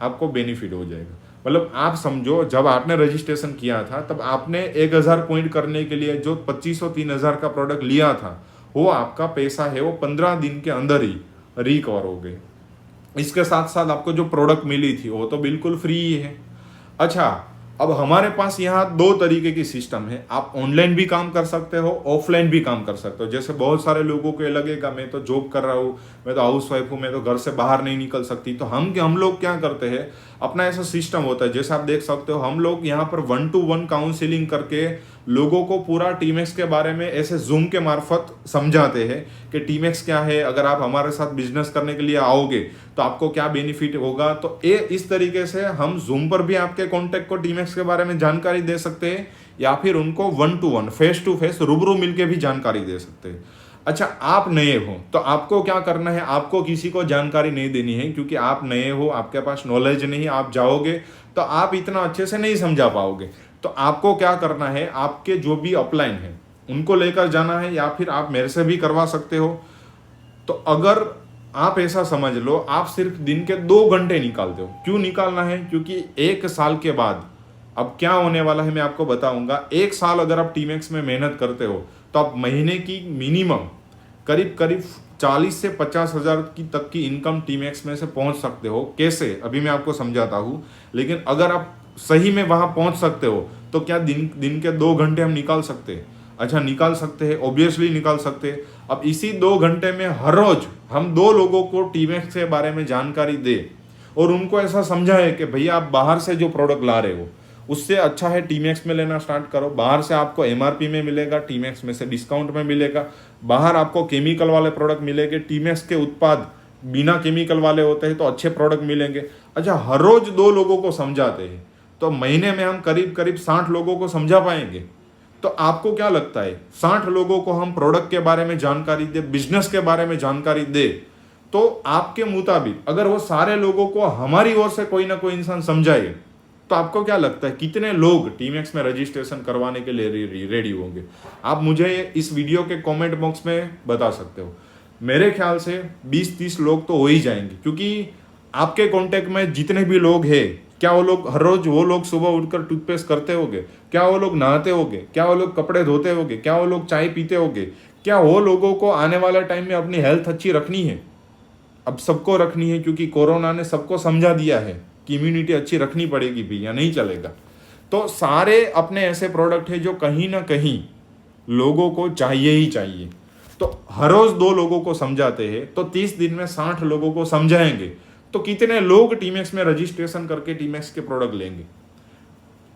S1: आपको बेनिफिट हो जाएगा। मतलब आप समझो, जब आपने रजिस्ट्रेशन किया था तब आपने 1000 पॉइंट करने के लिए जो 2500-3000 का प्रोडक्ट लिया था, वो आपका पैसा है वो 15 दिन के अंदर ही रिकवर हो गए। इसके साथ साथ आपको जो प्रोडक्ट मिली थी वो तो बिल्कुल फ्री ही है। अच्छा, अब हमारे पास यहाँ 2 तरीके की सिस्टम है। आप ऑनलाइन भी काम कर सकते हो, ऑफलाइन भी काम कर सकते हो। जैसे बहुत सारे लोगों को लगेगा मैं तो जॉब कर रहा हूँ, मैं तो हाउस वाइफ हूँ, मैं तो घर से बाहर नहीं निकल सकती। तो हम लोग क्या करते हैं, अपना ऐसा सिस्टम होता है, जैसे आप देख सकते हो हम लोग यहाँ पर 1-to-1 काउंसिलिंग करके लोगों को पूरा टीमैक्स के बारे में ऐसे जूम के मार्फत समझाते हैं कि टीमैक्स क्या है, अगर आप हमारे साथ बिजनेस करने के लिए आओगे तो आपको क्या बेनिफिट होगा। तो ये इस तरीके से हम जूम पर भी आपके कॉन्टैक्ट को टीमैक्स के बारे में जानकारी दे सकते हैं, या फिर उनको 1-to-1 फेस टू फेस रूबरू मिलके भी जानकारी दे सकते हैं। अच्छा, आप नए हो तो आपको क्या करना है, आपको किसी को जानकारी नहीं देनी है, क्योंकि आप नए हो, आपके पास नॉलेज नहीं, आप जाओगे तो आप इतना अच्छे से नहीं समझा पाओगे। तो आपको क्या करना है, आपके जो भी अपलाइन है उनको लेकर जाना है, या फिर आप मेरे से भी करवा सकते हो। तो अगर आप ऐसा समझ लो, आप सिर्फ दिन के 2 घंटे निकालते हो। क्यों निकालना है, क्योंकि 1 साल के बाद अब क्या होने वाला है मैं आपको बताऊंगा। 1 साल अगर आप टीमैक्स में मेहनत करते हो तो आप महीने की मिनिमम करीब 40 से 50 हज़ार की तक की इनकम टीमैक्स में से पहुंच सकते हो। कैसे, अभी मैं आपको समझाता हूँ। लेकिन अगर आप सही में वहां पहुंच सकते हो तो क्या दिन के 2 घंटे हम निकाल सकते हैं? अच्छा, निकाल सकते हैं, ऑब्वियसली निकाल सकते हैं। अब इसी 2 घंटे में हर रोज हम 2 लोगों को टीमैक्स के बारे में जानकारी दे और उनको ऐसा समझाए कि भैया आप बाहर से जो प्रोडक्ट ला रहे हो उससे अच्छा है टीमैक्स में लेना स्टार्ट करो। बाहर से आपको MRP में मिलेगा, टीमैक्स में से डिस्काउंट में मिलेगा। बाहर आपको केमिकल वाले प्रोडक्ट मिलेंगे, टीमैक्स के उत्पाद बिना केमिकल वाले होते हैं तो अच्छे प्रोडक्ट मिलेंगे। अच्छा, हर रोज 2 लोगों को समझाते हैं तो महीने में हम करीब 60 लोगों को समझा पाएंगे। तो आपको क्या लगता है, 60 लोगों को हम प्रोडक्ट के बारे में जानकारी दे, बिजनेस के बारे में जानकारी दे, तो आपके मुताबिक अगर वो सारे लोगों को हमारी ओर से कोई ना कोई इंसान समझाए तो आपको क्या लगता है कितने लोग टीमैक्स में रजिस्ट्रेशन करवाने के लिए रेडी होंगे? आप मुझे इस वीडियो के कमेंट बॉक्स में बता सकते हो। मेरे ख्याल से 20-30 लोग तो हो ही जाएंगे, क्योंकि आपके कांटेक्ट में जितने भी लोग हैं, क्या वो लोग हर रोज वो लोग सुबह उठकर टूथपेस्ट करते होंगे? क्या वो लोग नहाते होंगे? क्या वो लोग कपड़े धोते होंगे? क्या वो लोग चाय पीते होंगे? क्या वो लोगों को आने वाले टाइम में अपनी हेल्थ अच्छी रखनी है? अब सबको रखनी है, क्योंकि कोरोना ने सबको समझा दिया है कि इम्यूनिटी अच्छी रखनी पड़ेगी भैया, नहीं चलेगा। तो सारे अपने ऐसे प्रोडक्ट है जो कहीं ना कहीं लोगों को चाहिए ही चाहिए। तो हर रोज 2 लोगों को समझाते हैं, तो 30 दिन में 60 लोगों को समझाएंगे तो कितने लोग टीमैक्स में रजिस्ट्रेशन करके टीमैक्स के प्रोडक्ट लेंगे?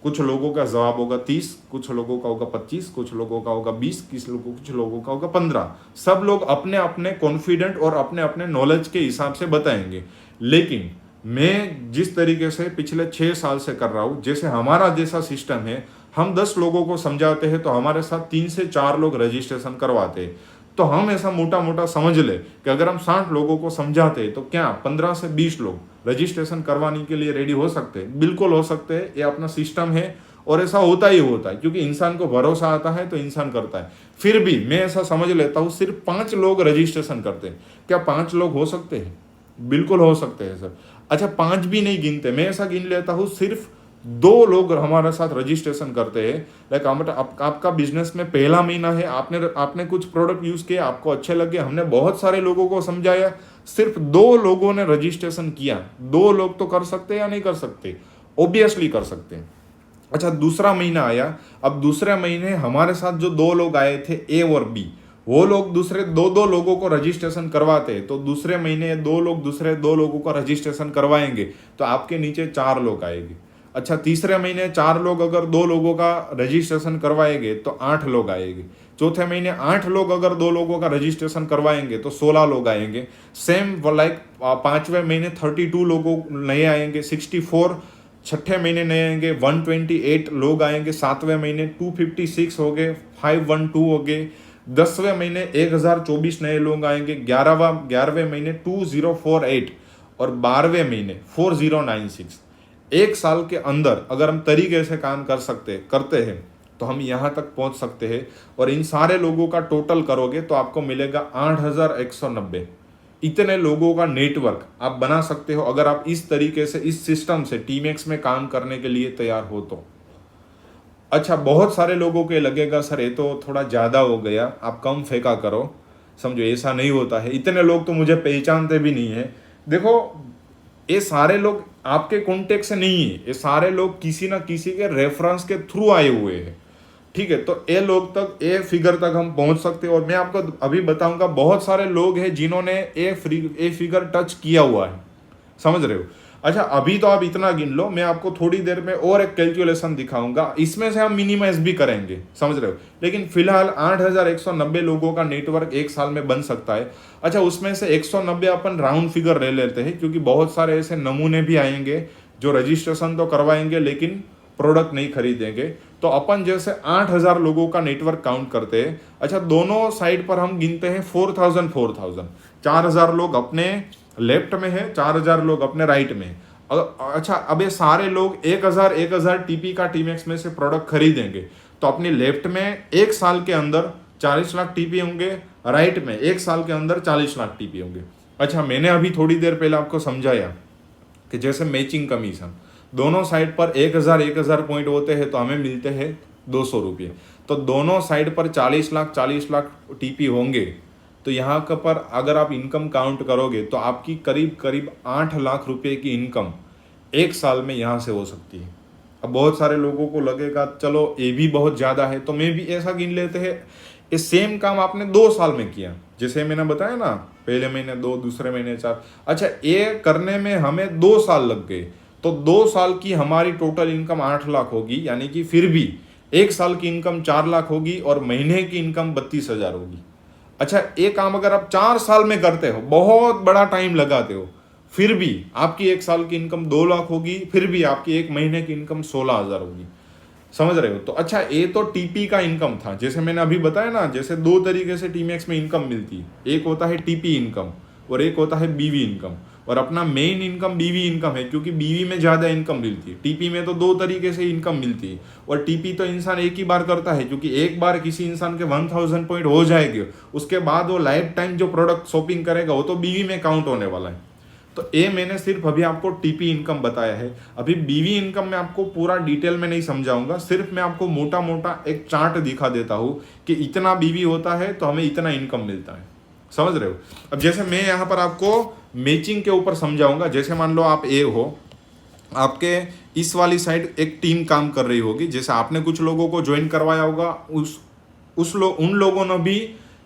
S1: कुछ लोगों का जवाब होगा 30, कुछ लोगों का होगा 25, कुछ लोगों का होगा 20, कुछ लोगों का होगा 15। सब लोग अपने अपने कॉन्फिडेंट और अपने अपने नॉलेज के हिसाब से बताएंगे। लेकिन मैं जिस तरीके से पिछले 6 साल से कर रहा हूँ, जैसे हमारा जैसा सिस्टम है, हम 10 लोगों को समझाते हैं तो हमारे साथ 3 से 4 लोग रजिस्ट्रेशन करवाते हैं। तो हम ऐसा मोटा मोटा समझ ले कि अगर हम 60 लोगों को समझाते हैं तो क्या 15 से 20 लोग रजिस्ट्रेशन करवाने के लिए रेडी हो सकते हैं? बिल्कुल हो सकते हैं। ये अपना सिस्टम है और ऐसा होता ही होता है, क्योंकि इंसान को भरोसा आता है तो इंसान करता है। फिर भी मैं ऐसा समझ लेता हूँ सिर्फ 5 लोग रजिस्ट्रेशन करते हैं। क्या 5 लोग हो सकते हैं? बिल्कुल हो सकते हैं सर। अच्छा, 5 भी नहीं गिनते, मैं ऐसा गिन लेता हूँ सिर्फ 2 लोग हमारे साथ रजिस्ट्रेशन करते हैं। लाइक आपका बिजनेस में पहला महीना है, आपने कुछ प्रोडक्ट यूज किए, आपको अच्छे लगे, हमने बहुत सारे लोगों को समझाया, सिर्फ 2 लोगों ने रजिस्ट्रेशन किया। 2 लोग तो कर सकते हैं या नहीं कर सकते? ऑब्वियसली कर सकते हैं। अच्छा, दूसरा महीना आया। अब दूसरे महीने हमारे साथ जो 2 लोग आए थे, ए और बी, वो लोग दूसरे 2 लोगों को रजिस्ट्रेशन करवाते, तो दूसरे महीने 2 लोग दूसरे 2 लोगों को रजिस्ट्रेशन करवाएंगे तो आपके नीचे 4 लोग आएंगे। अच्छा, तीसरे महीने 4 लोग अगर 2 लोगों का रजिस्ट्रेशन करवाएंगे तो 8 लोग आएंगे। चौथे महीने 8 लोग अगर 2 लोगों का रजिस्ट्रेशन करवाएंगे तो 16 लोग आएंगे। सेम लाइक 5वें महीने 32 लोगों नए आएंगे, 64 छठे महीने नए आएंगे, 128 लोग आएंगे। 7वें महीने 256 हो गए, 512 हो गए। 10वें महीने 1024 नए लोग आएंगे, 11वें महीने 2048 और 12वें महीने 4096। एक साल के अंदर अगर हम तरीके से काम करते हैं तो हम यहाँ तक पहुँच सकते हैं। और इन सारे लोगों का टोटल करोगे तो आपको मिलेगा 8190। इतने लोगों का नेटवर्क आप बना सकते हो अगर आप इस तरीके से, इस सिस्टम से टीमएक्स में काम करने के लिए तैयार हो तो। अच्छा, बहुत सारे लोगों के लगेगा सर ये तो थोड़ा ज़्यादा हो गया, आप कम फेंका करो। समझो ऐसा नहीं होता है, इतने लोग तो मुझे पहचानते भी नहीं है। देखो, ये सारे लोग आपके कॉन्टेक्ट से नहीं है, ये सारे लोग किसी ना किसी के रेफरेंस के थ्रू आए हुए हैं। ठीक है, तो ये लोग तक, ये फिगर तक हम पहुंच सकते हैं। और मैं आपको अभी बताऊंगा, बहुत सारे लोग हैं जिन्होंने ये फिगर टच किया हुआ है, समझ रहे हो। अच्छा, अभी तो आप इतना गिन लो, मैं आपको थोड़ी देर में और एक कैलकुलेशन दिखाऊंगा, इसमें से हम मिनिमाइज भी करेंगे, समझ रहे हो। लेकिन फिलहाल 8190 लोगों का नेटवर्क एक साल में बन सकता है। अच्छा, उसमें से 190 अपन राउंड फिगर ले लेते हैं, क्योंकि बहुत सारे ऐसे नमूने भी आएंगे जो रजिस्ट्रेशन तो करवाएंगे लेकिन प्रोडक्ट नहीं खरीदेंगे। तो अपन जैसे 8000 लोगों का नेटवर्क काउंट करते हैं। अच्छा, दोनों साइड पर हम गिनते हैं 4000 4000 लोग अपने लेफ्ट में है, 4000 लोग अपने राइट में। अच्छा, अब ये सारे लोग 1000 टीपी का टीमएक्स में से प्रोडक्ट खरीदेंगे तो अपने लेफ्ट में एक साल के अंदर 40 लाख टीपी होंगे, राइट में एक साल के अंदर 40 लाख टीपी होंगे। अच्छा, मैंने अभी थोड़ी देर पहले आपको समझाया कि जैसे मैचिंग कमीशन दोनों साइड पर 1000 पॉइंट होते हैं तो हमें मिलते हैं 200 रुपये। तो दोनों साइड पर 40 लाख टीपी होंगे तो यहाँ का पर अगर आप इनकम काउंट करोगे तो आपकी करीब 8 लाख रुपए की इनकम एक साल में यहाँ से हो सकती है। अब बहुत सारे लोगों को लगेगा चलो ये भी बहुत ज़्यादा है, तो मैं भी ऐसा गिन लेते हैं, ये सेम काम आपने 2 साल में किया, जैसे मैंने बताया ना, पहले महीने 2, दूसरे महीने 4। अच्छा, ये करने में हमें 2 साल लग गए, तो 2 साल की हमारी टोटल इनकम 8 लाख होगी, यानी कि फिर भी एक साल की इनकम 4 लाख होगी और महीने की इनकम 32,000 होगी। अच्छा, ये काम अगर आप 4 साल में करते हो, बहुत बड़ा टाइम लगाते हो, फिर भी आपकी एक साल की इनकम 2 लाख होगी, फिर भी आपकी एक महीने की इनकम 16,000 होगी, समझ रहे हो। तो अच्छा, ये तो टीपी का इनकम था, जैसे मैंने अभी बताया ना, जैसे 2 तरीके से टीमएक्स में इनकम मिलती है, एक होता है टीपी इनकम और एक होता है बीवी इनकम। और अपना मेन इनकम बीवी इनकम है, क्योंकि बीवी में ज़्यादा इनकम मिलती है। टीपी में तो 2 तरीके से इनकम मिलती है, और टीपी तो इंसान एक ही बार करता है, क्योंकि एक बार किसी इंसान के 1000 पॉइंट हो जाएंगे, उसके बाद वो लाइफ टाइम जो प्रोडक्ट शॉपिंग करेगा वो तो बीवी में काउंट होने वाला है। तो ये मैंने सिर्फ अभी आपको टीपी इनकम बताया है। अभी बीवी इनकम में आपको पूरा डिटेल में नहीं समझाऊंगा, सिर्फ मैं आपको मोटा मोटा एक चार्ट दिखा देता हूँ कि इतना बीवी होता है तो हमें इतना इनकम मिलता है, समझ रहे हो। अब जैसे मैं यहाँ पर आपको मैचिंग के ऊपर समझाऊंगा। जैसे मान लो आप ए हो, आपके इस वाली साइड एक टीम काम कर रही होगी, जैसे आपने कुछ लोगों को ज्वाइन करवाया होगा, उन लोगों ने भी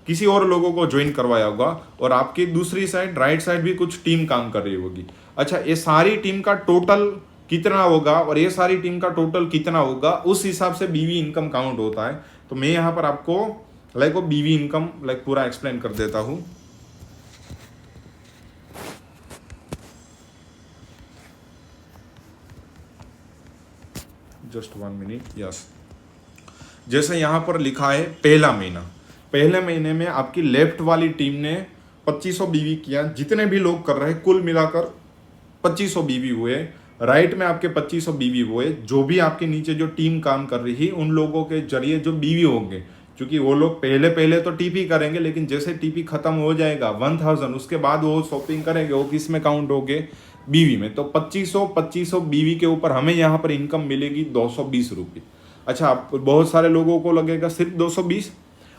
S1: किसी और लोगों को ज्वाइन करवाया होगा, और आपकी दूसरी साइड राइट साइड भी कुछ टीम काम कर रही होगी। अच्छा, ये सारी टीम का टोटल कितना होगा और ये सारी टीम का टोटल कितना होगा, उस हिसाब से बीवी इनकम काउंट होता है। तो मैं यहाँ पर आपको वो बीवी इनकम पूरा एक्सप्लेन कर देता हूँ। Just 1 minute, yes. जैसे यहाँ पर लिखा है पहला महीना, पहले महीने में आपकी लेफ्ट वाली टीम ने 2500 बीवी किया, जितने भी लोग कर रहे हैं कुल मिलाकर 2500 बीवी हुए। राइट में आपके 2500 बीवी हुए, जो भी आपके नीचे जो टीम काम कर रही है उन लोगों के जरिए जो बीवी होंगे, क्योंकि वो लोग पहले तो टीपी करेंगे, लेकिन जैसे टीपी खत्म हो जाएगा 1000, उसके बाद वो शॉपिंग करेंगे, वो किस में काउंट होंगे, बीवी में। तो 2500 बीवी के ऊपर हमें यहाँ पर इनकम मिलेगी 220 रुपये। अच्छा, बहुत सारे लोगों को लगेगा सिर्फ 220।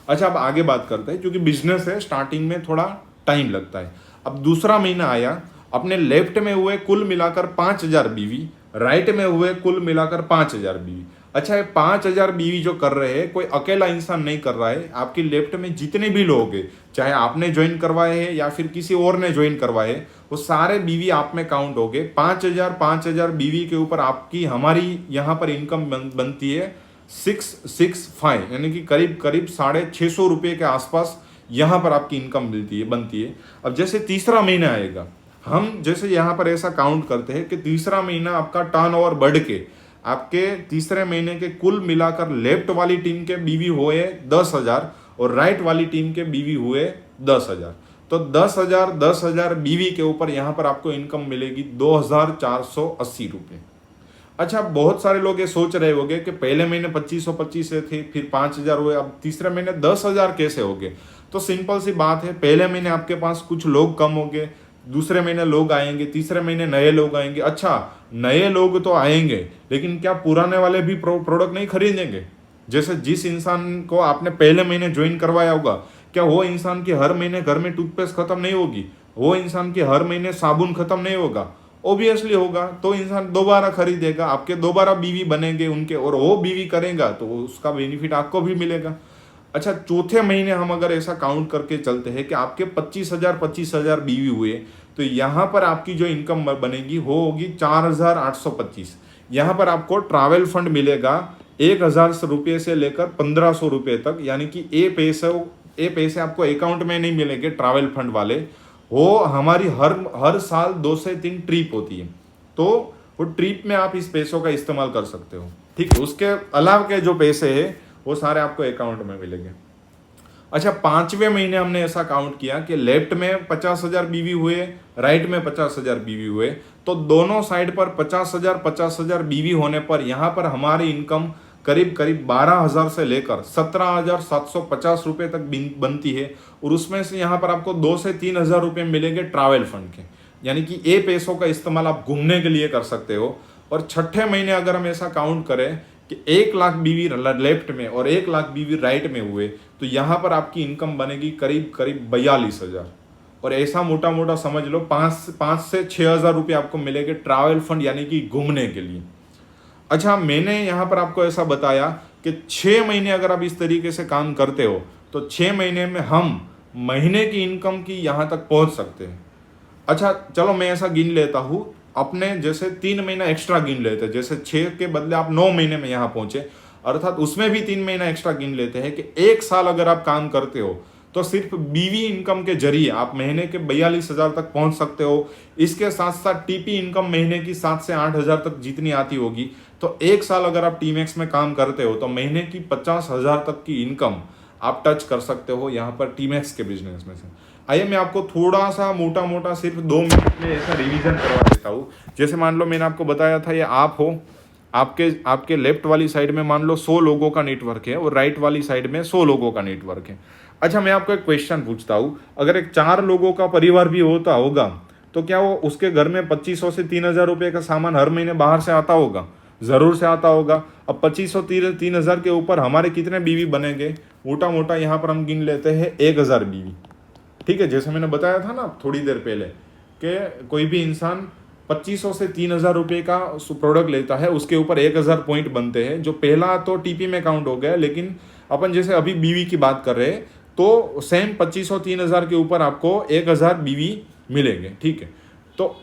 S1: अच्छा, अब आगे बात करते हैं, क्योंकि बिजनेस है, स्टार्टिंग में थोड़ा टाइम लगता है। अब दूसरा महीना आया, अपने लेफ्ट में हुए कुल मिलाकर 5000 बीवी, राइट में हुए कुल मिलाकर 5000 बीवी। अच्छा, ये 5000 बीवी जो कर रहे हैं कोई अकेला इंसान नहीं कर रहा है, आपकी लेफ्ट में जितने भी लोग हैं, चाहे आपने ज्वाइन करवाए हैं या फिर किसी और ने ज्वाइन करवाए, वो सारे बीवी आप में काउंट हो गए। 5000 बीवी के ऊपर आपकी हमारी यहाँ पर इनकम बनती है 665, यानी कि करीब 650 रुपये के आसपास यहाँ पर आपकी इनकम बनती है। अब जैसे तीसरा महीना आएगा, हम जैसे यहाँ पर ऐसा काउंट करते हैं कि तीसरा महीना आपका टर्नओवर बढ़ के आपके तीसरे महीने के कुल मिलाकर लेफ्ट वाली टीम के बीवी हुए 10,000 और राइट वाली टीम के बीवी हुए 10,000। तो 10,000 बीवी के ऊपर यहाँ पर आपको इनकम मिलेगी 2,480 रुपये। अच्छा, बहुत सारे लोग ये सोच रहे होंगे कि पहले महीने 2,525 से थे, फिर 5,000 हुए, अब तीसरे महीने 10,000 कैसे हो गए? तो सिंपल सी बात है, पहले महीने आपके पास कुछ लोग कम हो गए, दूसरे महीने लोग आएंगे, तीसरे महीने नए लोग आएंगे। अच्छा, नए लोग तो आएंगे, लेकिन क्या पुराने वाले भी प्रोडक्ट नहीं खरीदेंगे? जैसे जिस इंसान को आपने पहले महीने ज्वाइन करवाया होगा, क्या वो इंसान की हर महीने घर में टूथपेस्ट खत्म नहीं होगी? वो इंसान की हर महीने साबुन खत्म नहीं होगा? ऑब्वियसली होगा। तो इंसान दोबारा खरीदेगा, आपके दोबारा बीवी बनेंगे उनके, और वो बीवी करेगा तो उसका बेनिफिट आपको भी मिलेगा। अच्छा, चौथे महीने हम अगर ऐसा काउंट करके चलते हैं कि आपके 25,000 बीवी हुए, तो यहाँ पर आपकी जो इनकम बनेगी वो होगी 4,825। यहाँ पर आपको ट्रैवल फंड मिलेगा 1,000 रुपये से लेकर 1,500 रुपये तक, यानी कि ये पैसे आपको अकाउंट में नहीं मिलेंगे ट्रैवल फंड वाले। वो हमारी हर साल 2 से 3 ट्रिप होती है, तो वो ट्रिप में आप इस पैसों का इस्तेमाल कर सकते हो। ठीक है, उसके अलावा के जो पैसे हैं वो सारे आपको अकाउंट में मिलेंगे। अच्छा, 5वें महीने हमने ऐसा काउंट किया कि लेफ्ट में 50,000 बीवी हुए, राइट में 50,000 बीवी हुए, तो दोनों साइड पर 50,000 बीवी होने पर यहाँ पर हमारी इनकम करीब 12,000 से लेकर 17,750 रुपये तक बनती है। और उसमें से यहाँ पर आपको 2 से 3,000 रुपये मिलेंगे ट्रैवल फंड के, यानी कि ये पैसों का इस्तेमाल आप घूमने के लिए कर सकते हो। और छठे महीने अगर हम ऐसा काउंट करें कि 1 लाख बीवी लेफ्ट में और 1 लाख बीवी राइट में हुए, तो यहाँ पर आपकी इनकम बनेगी करीब 42,000। और ऐसा मोटा मोटा समझ लो 5 से 6,000 रुपये आपको मिलेंगे ट्रैवल फंड, यानी कि घूमने के लिए। अच्छा, मैंने यहाँ पर आपको ऐसा बताया कि 6 महीने अगर आप इस तरीके से काम करते हो, तो 6 महीने में हम महीने की इनकम की यहाँ तक पहुँच सकते हैं। अच्छा, चलो मैं ऐसा गिन लेता हूँ, अपने जैसे 3 महीना एक्स्ट्रा गिन लेते हैं, जैसे 6 के बदले आप 9 महीने में यहाँ पहुंचे, अर्थात उसमें भी 3 महीना एक्स्ट्रा गिन लेते हैं कि 1 साल अगर आप काम करते हो, तो सिर्फ बीवी इनकम के जरिए आप महीने के 42,000 तक पहुंच सकते हो। इसके साथ साथ टीपी इनकम महीने की 7 से 8,000 तक जितनी आती होगी, तो 1 साल अगर आप टीमैक्स में काम करते हो, तो महीने की 50,000 तक की इनकम आप टच कर सकते हो यहाँ पर टीमैक्स के बिजनेस में से। आइए मैं आपको थोड़ा सा मोटा मोटा सिर्फ 2 मिनट में ऐसा रिवीजन करवा देता हूँ। जैसे मान लो मैंने आपको बताया था, ये आप हो, आपके लेफ्ट वाली साइड में मान लो 100 लोगों का नेटवर्क है और राइट वाली साइड में 100 लोगों का नेटवर्क है। अच्छा, मैं आपको एक क्वेश्चन पूछता हूँ, अगर एक 4 लोगों का परिवार भी होता होगा, तो क्या वो उसके घर में 2,500 से 3,000 रुपये का सामान हर महीने बाहर से आता होगा? ज़रूर से आता होगा। अब 2,500 3,000 के ऊपर हमारे कितने बीवी बनेंगे? मोटा मोटा यहाँ पर हम गिन लेते हैं 1,000 बीवी। ठीक है, जैसे मैंने बताया था ना थोड़ी देर पहले कि कोई भी इंसान 2,500 से 3,000 रुपये का प्रोडक्ट लेता है, उसके ऊपर 1,000 पॉइंट बनते हैं। जो पहला तो टीपी में काउंट हो गया, लेकिन अपन जैसे अभी बीवी की बात कर रहे हैं, तो सेम 2,500 3,000 के ऊपर आपको 1,000 बीवी मिलेंगे। ठीक है, तो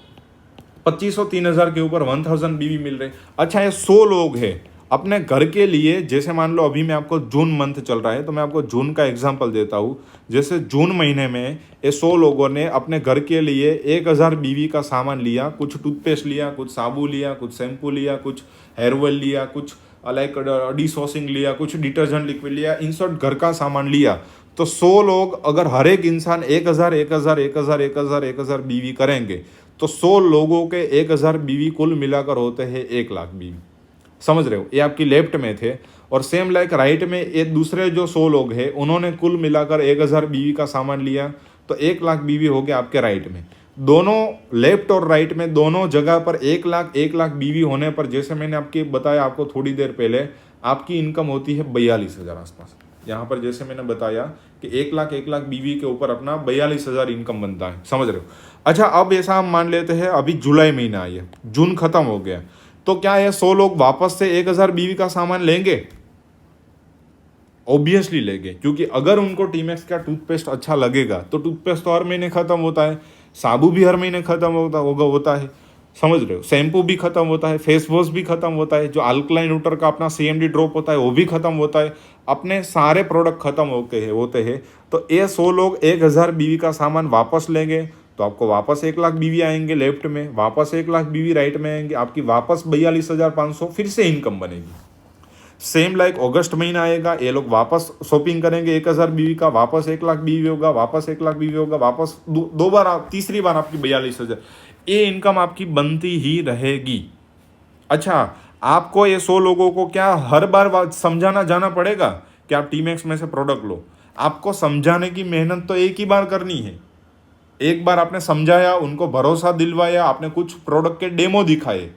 S1: 2,500 3,000 के ऊपर 1,000 बीवी मिल रहे। अच्छा, ये 100 लोग हैं अपने घर के लिए। जैसे मान लो अभी मैं आपको जून मंथ चल रहा है, तो मैं आपको जून का एग्जांपल देता हूँ। जैसे जून महीने में ये 100 लोगों ने अपने घर के लिए 1,000 बीवी का सामान लिया, कुछ टूथपेस्ट लिया, कुछ साबुन लिया, कुछ शैम्पू लिया, कुछ हेयर ऑयल लिया, कुछ लाइक डिश वॉशिंग लिया, कुछ डिटर्जेंट लिक्विड लिया, इन शॉर्ट घर का सामान लिया। तो 100 लोग अगर हर एक इंसान 1,000 बीवी करेंगे, तो 100 लोगों के 1,000 बीवी कुल मिलाकर होते हैं 1 लाख बीवी। समझ रहे हो? ये आपकी लेफ्ट में थे। और सेम लाइक राइट में ये दूसरे जो 100 लोग हैं, उन्होंने कुल मिलाकर 1,000 बीवी का सामान लिया, तो 1 लाख बीवी हो गया आपके राइट में। दोनों लेफ्ट और राइट में दोनों जगह पर 1 लाख बीवी होने पर, जैसे मैंने आपकी बताया आपको थोड़ी देर पहले, आपकी इनकम होती है 42,000 आसपास। यहाँ पर जैसे मैंने बताया कि 1 लाख बीवी के ऊपर अपना 42,000 इनकम बनता है। समझ रहे हो? अच्छा, अब ऐसा हम मान लेते हैं अभी जुलाई महीना आई है, जून खत्म हो गया, तो क्या ये 100 लोग वापस से 1,000 बीवी का सामान लेंगे? ऑब्वियसली लेंगे, क्योंकि अगर उनको टीमैक्स का टूथपेस्ट अच्छा लगेगा, तो टूथपेस्ट तो हर महीने खत्म होता है, साबु भी हर महीने खत्म होता है। समझ रहे हो? शैम्पू भी खत्म होता है, फेस वॉश भी खत्म होता है, जो अल्कलाइन वाटर का अपना CMD ड्रॉप होता है वो भी खत्म होता है, अपने सारे प्रोडक्ट खत्म होते हैं। तो ये 100 लोग 1,000 बीवी का सामान वापस लेंगे, तो आपको वापस 1 लाख बीवी आएंगे लेफ्ट में, वापस 1 लाख बीवी राइट में आएंगे, आपकी वापस 42,500 फिर से इनकम बनेगी। सेम लाइक अगस्त महीना आएगा, ये लोग वापस शॉपिंग करेंगे 1000 बीवी का, वापस 1 लाख बीवी होगा, वापस 1 लाख बीवी होगा, वापस दो बार, तीसरी बार आपकी 42,000, ये इनकम आपकी बनती ही रहेगी। अच्छा, आपको ये 100 लोगों को क्या हर बार समझाना जाना पड़ेगा कि आप टीमैक्स में से प्रोडक्ट लो? आपको समझाने की मेहनत तो एक ही बार करनी है। एक बार आपने समझाया, उनको भरोसा दिलवाया, आपने कुछ प्रोडक्ट के डेमो दिखाए,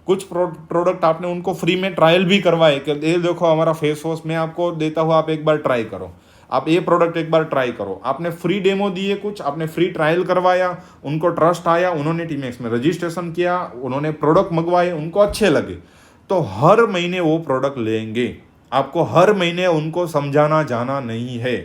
S1: कुछ प्रोडक्ट आपने उनको फ्री में ट्रायल भी करवाए कि ये देखो हमारा फेस वॉश मैं आपको देता हूँ, आप एक बार ट्राई करो, आप ये प्रोडक्ट एक बार ट्राई करो। आपने फ्री डेमो दिए, कुछ आपने फ्री ट्रायल करवाया, उनको ट्रस्ट आया, उन्होंने टीमैक्स में रजिस्ट्रेशन किया, उन्होंने प्रोडक्ट मंगवाए, उनको अच्छे लगे, तो हर महीने वो प्रोडक्ट लेंगे। आपको हर महीने उनको समझाना जाना नहीं है।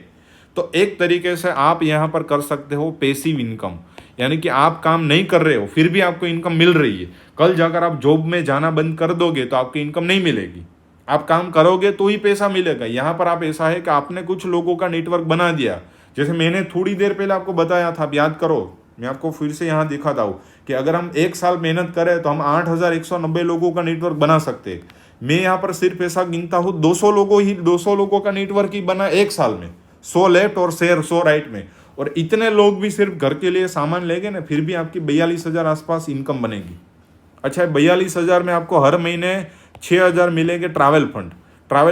S1: तो एक तरीके से आप यहाँ पर कर सकते हो पैसिव इनकम, यानी कि आप काम नहीं कर रहे हो फिर भी आपको इनकम मिल रही है। कल जाकर आप जॉब में जाना बंद कर दोगे तो आपकी इनकम नहीं मिलेगी, आप काम करोगे तो ही पैसा मिलेगा। यहाँ पर आप ऐसा है कि आपने कुछ लोगों का नेटवर्क बना दिया, जैसे मैंने थोड़ी देर पहले आपको बताया था, आप याद करो, मैं आपको फिर से यहाँ दिखाता हूँ कि अगर हम 1 साल मेहनत करें तो हम 8,190 लोगों का नेटवर्क बना सकते हैं। मैं यहाँ पर सिर्फ ऐसा गिनता हूँ 200 लोगों का नेटवर्क ही बना 1 साल में, 100 लेफ्ट और 100 राइट में, और इतने लोग भी सिर्फ घर के लिए सामान लेंगे ना, फिर भी आपकी 42,000 आसपास इनकम बनेगी। अच्छा, 42,000 में आपको हर महीने 6,000 मिलेंगे ट्रैवल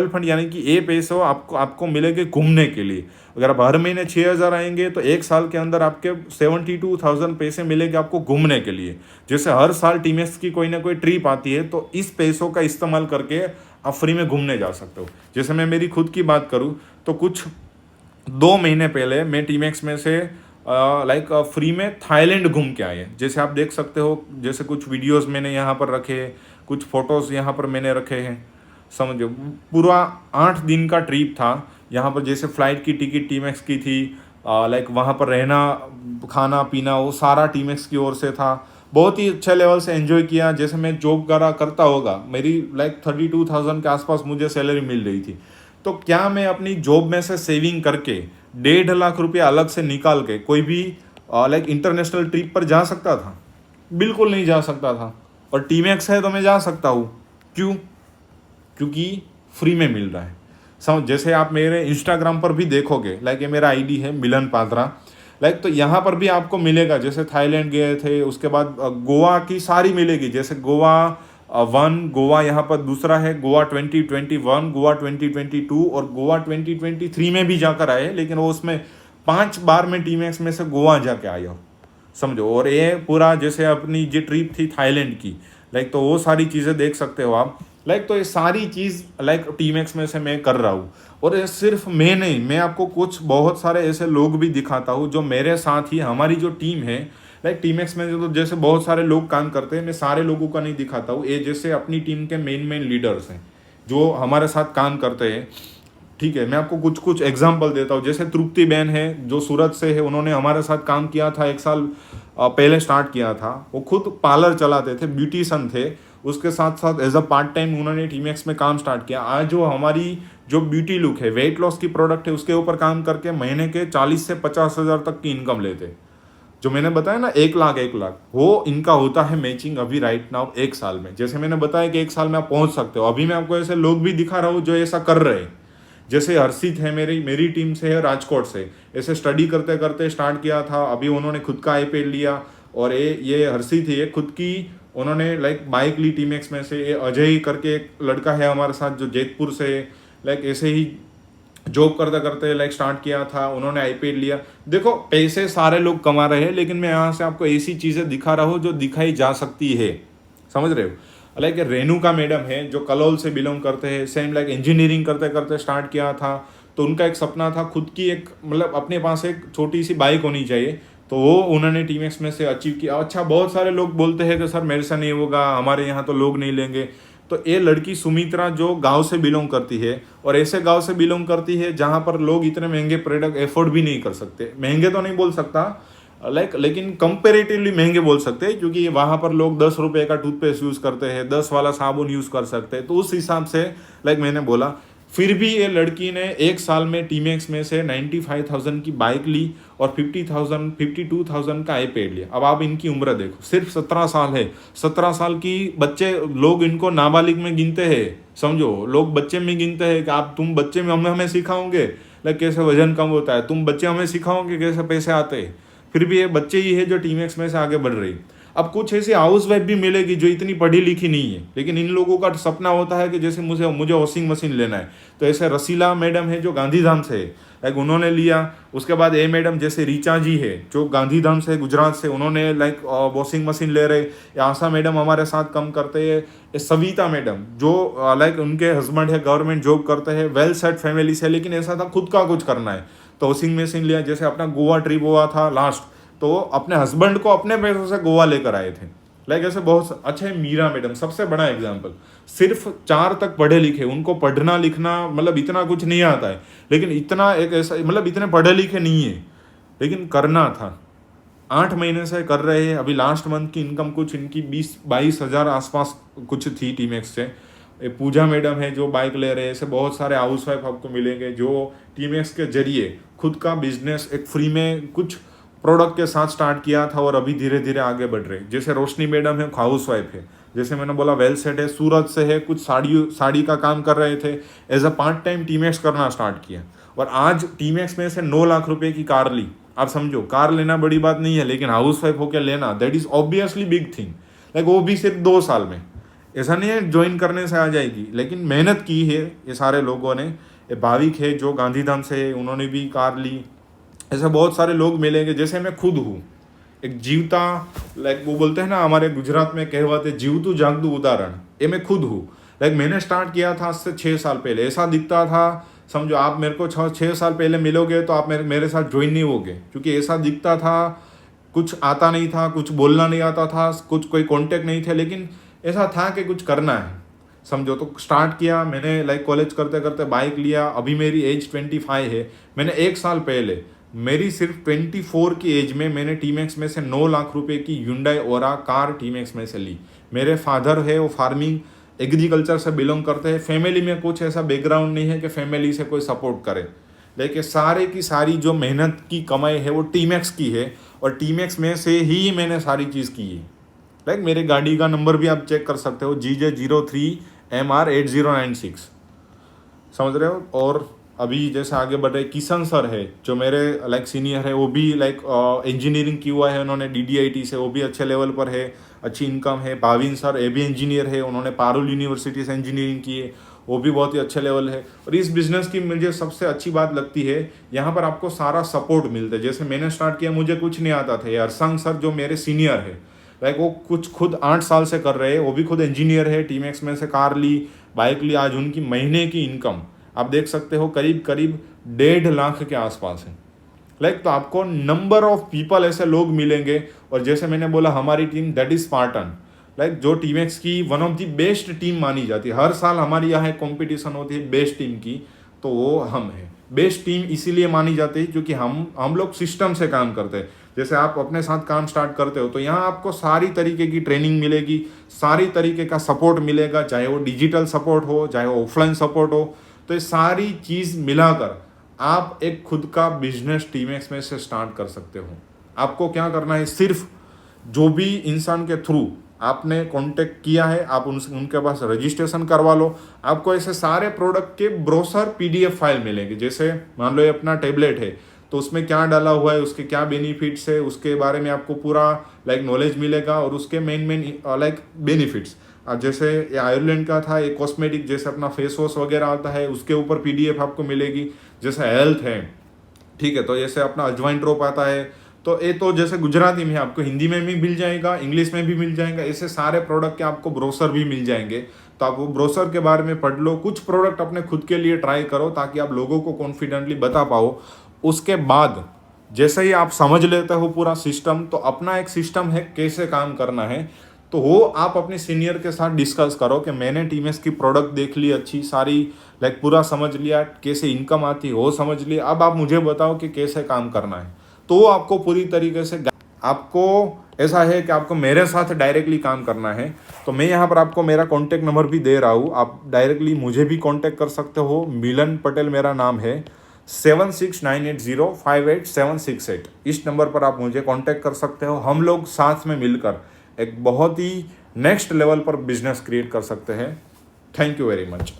S1: फंड, यानी कि ये पैसे आपको मिलेंगे घूमने के लिए। अगर आप हर महीने 6,000 आएंगे तो 1 साल के अंदर आपके 72,000 पैसे मिलेंगे आपको घूमने के लिए। जैसे हर साल टीमैक्स की कोई ना कोई ट्रिप आती है, तो इस पैसों का इस्तेमाल करके आप फ्री में घूमने जा सकते हो। जैसे मैं मेरी खुद की बात करूँ तो कुछ 2 महीने पहले मैं टीमैक्स में से फ्री में थाईलैंड घूम के आए। जैसे आप देख सकते हो, जैसे कुछ वीडियोस मैंने यहाँ पर रखे, कुछ फोटोज़ यहाँ पर मैंने रखे हैं, समझो। पूरा 8 दिन का ट्रिप था। यहाँ पर जैसे फ़्लाइट की टिकट टीमैक्स की थी, वहाँ पर रहना खाना पीना वो सारा टीमैक्स की ओर से था। बहुत ही अच्छे लेवल से एंजॉय किया। जैसे मैं जॉब करता होगा, मेरी 32,000 के आसपास मुझे सैलरी मिल रही थी, तो क्या मैं अपनी जॉब में से सेविंग करके 1.5 लाख रुपया अलग से निकाल के कोई भी इंटरनेशनल ट्रिप पर जा सकता था? बिल्कुल नहीं जा सकता था। और टीमैक्स है तो मैं जा सकता हूँ। क्यों? क्योंकि फ्री में मिल रहा है। समझ, जैसे आप मेरे इंस्टाग्राम पर भी देखोगे, ये मेरा आईडी है मिलन पात्रा, तो यहाँ पर भी आपको मिलेगा। जैसे थाईलैंड गए थे, उसके बाद गोवा की सारी मिलेगी। जैसे गोवा 1, गोवा यहाँ पर दूसरा है, गोवा 2021, गोवा 2022 और गोवा 2023 में भी जाकर आए, लेकिन वो उसमें 5 बार में टीमैक्स में से गोवा जाके आया हो, समझो। और ये पूरा जैसे अपनी जो ट्रिप थी थाईलैंड की, तो वो सारी चीज़ें देख सकते हो आप। तो ये सारी चीज़ टीमैक्स में से मैं कर रहा हूँ। और ये सिर्फ मैं नहीं, मैं आपको कुछ बहुत सारे ऐसे लोग भी दिखाता हूँ जो मेरे साथ ही, हमारी जो टीम है टीमैक्स में जो जैसे बहुत सारे लोग काम करते हैं, मैं सारे लोगों का नहीं दिखाता हूँ। ये जैसे अपनी टीम के मेन लीडर्स हैं जो हमारे साथ काम करते हैं, ठीक है। मैं आपको कुछ एग्जांपल देता हूँ। जैसे तृप्ति बहन है जो सूरत से है, उन्होंने हमारे साथ काम किया था, 1 साल पहले स्टार्ट किया था। वो खुद पार्लर चलाते थे, ब्यूटिशियन थे, उसके साथ साथ एज अ पार्ट टाइम उन्होंने टीमैक्स में काम स्टार्ट किया। आज जो हमारी जो ब्यूटी लुक है, वेट लॉस की प्रोडक्ट है, उसके ऊपर काम करके महीने के 40 से 50,000 तक की इनकम लेते। जो मैंने बताया ना 1 लाख वो इनका होता है मैचिंग अभी राइट नाउ 1 साल में। जैसे मैंने बताया कि 1 साल में आप पहुंच सकते हो। अभी मैं आपको ऐसे लोग भी दिखा रहा हूँ जो ऐसा कर रहे हैं। जैसे हर्षित है, मेरी टीम से है, राजकोट से, ऐसे स्टडी करते करते स्टार्ट किया था। अभी उन्होंने खुद का आईपैड लिया, और ये हर्षित है, खुद की उन्होंने बाइक ली टीमैक्स में से। ये अजय करके एक लड़का है हमारे साथ जो जयपुर से, ऐसे ही जॉब करते करते स्टार्ट किया था, उन्होंने आईपैड लिया। देखो, पैसे सारे लोग कमा रहे हैं, लेकिन मैं यहाँ से आपको ऐसी चीज़ें दिखा रहा हूँ जो दिखाई जा सकती है, समझ रहे हो। रेणुका मैडम है जो कलोल से बिलोंग करते हैं, सेम इंजीनियरिंग करते करते स्टार्ट किया था। तो उनका एक सपना था खुद की एक अपने पास एक छोटी सी बाइक होनी चाहिए, तो वो उन्होंने टीमैक्स में से अचीव किया। अच्छा, बहुत सारे लोग बोलते हैं कि सर मेरे से नहीं होगा, हमारे यहाँ तो लोग नहीं लेंगे। तो ये लड़की सुमित्रा जो गांव से बिलोंग करती है, और ऐसे गांव से बिलोंग करती है जहां पर लोग इतने महंगे प्रोडक्ट एफोर्ड भी नहीं कर सकते। महंगे तो नहीं बोल सकता, लेकिन कंपेरेटिवली महंगे बोल सकते हैं, क्योंकि वहां पर लोग 10 रुपये का टूथपेस्ट यूज़ करते हैं, 10 वाला साबुन यूज़ कर सकते हैं। तो उस हिसाब से मैंने बोला फिर भी ये लड़की ने एक साल में टीमैक्स में से 95,000 की बाइक ली और 50,000 52,000 का आईपैड लिया। अब आप इनकी उम्र देखो, सिर्फ 17 साल है। 17 साल की बच्चे, लोग इनको नाबालिग में गिनते हैं, समझो, लोग बच्चे में गिनते हैं कि आप, तुम बच्चे में हमें सिखाओगे लाइक कैसे वजन कम होता है, तुम बच्चे हमें सिखाओगे कैसे पैसे आते हैं। फिर भी ये बच्चे ही है जो टीमैक्स में से आगे बढ़ रही। अब कुछ ऐसी हाउस वाइफ भी मिलेगी जो इतनी पढ़ी लिखी नहीं है, लेकिन इन लोगों का सपना होता है कि जैसे मुझे वॉशिंग मशीन लेना है। तो ऐसे रसीला मैडम है जो गांधीधाम से है, लाइक उन्होंने लिया। उसके बाद ए मैडम जैसे रीचा जी है जो गांधीधाम से, गुजरात से, उन्होंने लाइक वॉशिंग मशीन ले रहे। आशा मैडम हमारे साथ कम करते हैं। सविता मैडम जो लाइक उनके हस्बैंड है गवर्नमेंट जॉब करते हैं, वेल सेट फैमिली से, लेकिन ऐसा था खुद का कुछ करना है तो वॉशिंग मशीन लिया। जैसे अपना गोवा ट्रिप हुआ था लास्ट, तो अपने हस्बैंड को अपने पैसों से गोवा लेकर आए थे। लाइक ऐसे बहुत अच्छे। मीरा मैडम सबसे बड़ा एग्जाम्पल, सिर्फ 4 तक पढ़े लिखे, उनको पढ़ना लिखना मतलब इतना कुछ नहीं आता है, लेकिन इतना एक ऐसा मतलब इतने पढ़े लिखे नहीं है, लेकिन करना था। 8 महीने से कर रहे हैं। अभी लास्ट मंथ की इनकम कुछ इनकी 20-22 हज़ार आसपास कुछ थी टीमैक्स से। पूजा मैडम है जो बाइक ले रहे हैं। ऐसे बहुत सारे हाउस वाइफ आपको मिलेंगे जो टीमैक्स के जरिए खुद का बिजनेस एक फ्री में कुछ प्रोडक्ट के साथ स्टार्ट किया था और अभी धीरे धीरे आगे बढ़ रहे। जैसे रोशनी मैडम है, हाउस वाइफ है, जैसे मैंने बोला वेल सेट है, सूरत से है, कुछ साड़ी का काम कर रहे थे, एज अ पार्ट टाइम टीमैक्स करना स्टार्ट किया और आज टीमैक्स में से 9 लाख रुपए की कार ली। आप समझो, कार लेना बड़ी बात नहीं है, लेकिन हाउस वाइफ होकर लेना that is obviously big thing. Like वो भी सिर्फ 2 साल में, ऐसा नहीं है ज्वाइन करने से आ जाएगी, लेकिन मेहनत की है ये सारे लोगों ने। ये भाविक है जो गांधीधाम से है, उन्होंने भी कार ली। ऐसे बहुत सारे लोग मिलेंगे। जैसे मैं खुद हूँ एक जीवता, लाइक वो बोलते हैं ना हमारे गुजरात में कहवाते जीवतू जागतू उदाहरण, ये मैं खुद हूँ। लाइक मैंने स्टार्ट किया था आज से 6 साल पहले। ऐसा दिखता था, समझो आप मेरे को 6 साल पहले मिलोगे तो आप मेरे साथ ज्वाइन नहीं होगे, क्योंकि ऐसा दिखता था, कुछ आता नहीं था, कुछ बोलना नहीं आता था, कुछ कोई कॉन्टेक्ट नहीं थे, लेकिन ऐसा था कि कुछ करना है, समझो। तो स्टार्ट किया मैंने, लाइक कॉलेज करते करते बाइक लिया। अभी मेरी एज 25 है। मैंने 1 साल पहले, मेरी सिर्फ 24 की एज में मैंने टीमैक्स में से 9 लाख रुपए की Hyundai ओरा कार टीमैक्स में से ली। मेरे फादर है वो फार्मिंग एग्रीकल्चर से बिलोंग करते हैं। फैमिली में कुछ ऐसा बैकग्राउंड नहीं है कि फैमिली से कोई सपोर्ट करे, लेकिन सारे की सारी जो मेहनत की कमाई है वो टीमैक्स की है और टीमैक्स में से ही मैंने सारी चीज़ की है। लाइक मेरे गाड़ी का नंबर भी आप चेक कर सकते हो, GJ03MR8096, समझ रहे हो। और अभी जैसे आगे बढ़ रहे किशन सर है जो मेरे लाइक सीनियर है, वो भी लाइक इंजीनियरिंग की हुआ है उन्होंने DDIT से, वो भी अच्छे लेवल पर है, अच्छी इनकम है। भाविन सर ये भी इंजीनियर है, उन्होंने पारुल यूनिवर्सिटी से इंजीनियरिंग की है, वो भी बहुत ही अच्छे लेवल है। और इस बिज़नेस की मुझे सबसे अच्छी बात लगती है, यहाँ पर आपको सारा सपोर्ट मिलता है। जैसे मैंने स्टार्ट किया, मुझे कुछ नहीं आता था। हरसंग सर जो मेरे सीनियर है, लाइक वो कुछ खुद 8 साल से कर रहे हैं, वो भी खुद इंजीनियर है, टीमैक्स में से कार ली, बाइक ली। आज उनकी महीने की इनकम आप देख सकते हो करीब 1.5 लाख के आसपास है। लाइक तो आपको नंबर ऑफ पीपल ऐसे लोग मिलेंगे। और जैसे मैंने बोला हमारी team that is Spartan, like जो टीमैक्स की one of the best team मानी जाती है। हर साल हमारी यहाँ एक कॉम्पिटिशन होती है बेस्ट टीम की, तो वो हम हैं। बेस्ट टीम इसीलिए मानी जाती है क्योंकि हम लोग सिस्टम से काम करते हैं। जैसे आप अपने साथ काम स्टार्ट करते हो तो यहाँ आपको सारी तरीके की ट्रेनिंग मिलेगी, सारी तरीके का सपोर्ट मिलेगा, चाहे वो डिजिटल सपोर्ट हो, चाहे वो ऑफलाइन सपोर्ट हो। तो ये सारी चीज़ मिलाकर आप एक खुद का बिजनेस टीमैक्स में से स्टार्ट कर सकते हो। आपको क्या करना है, सिर्फ जो भी इंसान के थ्रू आपने कांटेक्ट किया है, आप उनके पास रजिस्ट्रेशन करवा लो। आपको ऐसे सारे प्रोडक्ट के ब्रोशर PDF फाइल मिलेंगे। जैसे मान लो ये अपना टैबलेट है, तो उसमें क्या डाला हुआ है, उसके क्या बेनिफिट्स है, उसके बारे में आपको पूरा लाइक नॉलेज मिलेगा और उसके मेन लाइक बेनिफिट्स। अब जैसे ये आयरलैंड का था, ये कॉस्मेटिक जैसे अपना फेस वॉश वगैरह आता है, उसके ऊपर PDF आपको मिलेगी। जैसे हेल्थ है, ठीक है, तो जैसे अपना अजवाइन ड्रॉप आता है, तो ये तो जैसे गुजराती में आपको हिंदी में भी मिल जाएगा, इंग्लिश में भी मिल जाएगा। ऐसे सारे प्रोडक्ट के आपको ब्रोशर भी मिल जाएंगे, तो आप वो ब्रोशर के बारे में पढ़ लो। कुछ प्रोडक्ट अपने खुद के लिए ट्राई करो ताकि आप लोगों को कॉन्फिडेंटली बता पाओ। उसके बाद जैसे ही आप समझ लेते हो पूरा सिस्टम, तो अपना एक सिस्टम है कैसे काम करना है, तो वो आप अपने सीनियर के साथ डिस्कस करो कि मैंने टीमैक्स की प्रोडक्ट देख ली अच्छी सारी, लाइक पूरा समझ लिया, कैसे इनकम आती है वो समझ लिया, अब आप मुझे बताओ कि कैसे काम करना है। तो वो आपको पूरी तरीके से आपको ऐसा है कि आपको मेरे साथ डायरेक्टली काम करना है तो मैं यहाँ पर आपको मेरा कॉन्टैक्ट नंबर भी दे रहा हूँ, आप डायरेक्टली मुझे भी कॉन्टैक्ट कर सकते हो। मिलन पटेल मेरा नाम है, 7698058768। इस नंबर पर आप मुझे कॉन्टैक्ट कर सकते हो। हम लोग साथ में मिलकर एक बहुत ही नेक्स्ट लेवल पर बिजनेस क्रिएट कर सकते हैं। Thank you very much.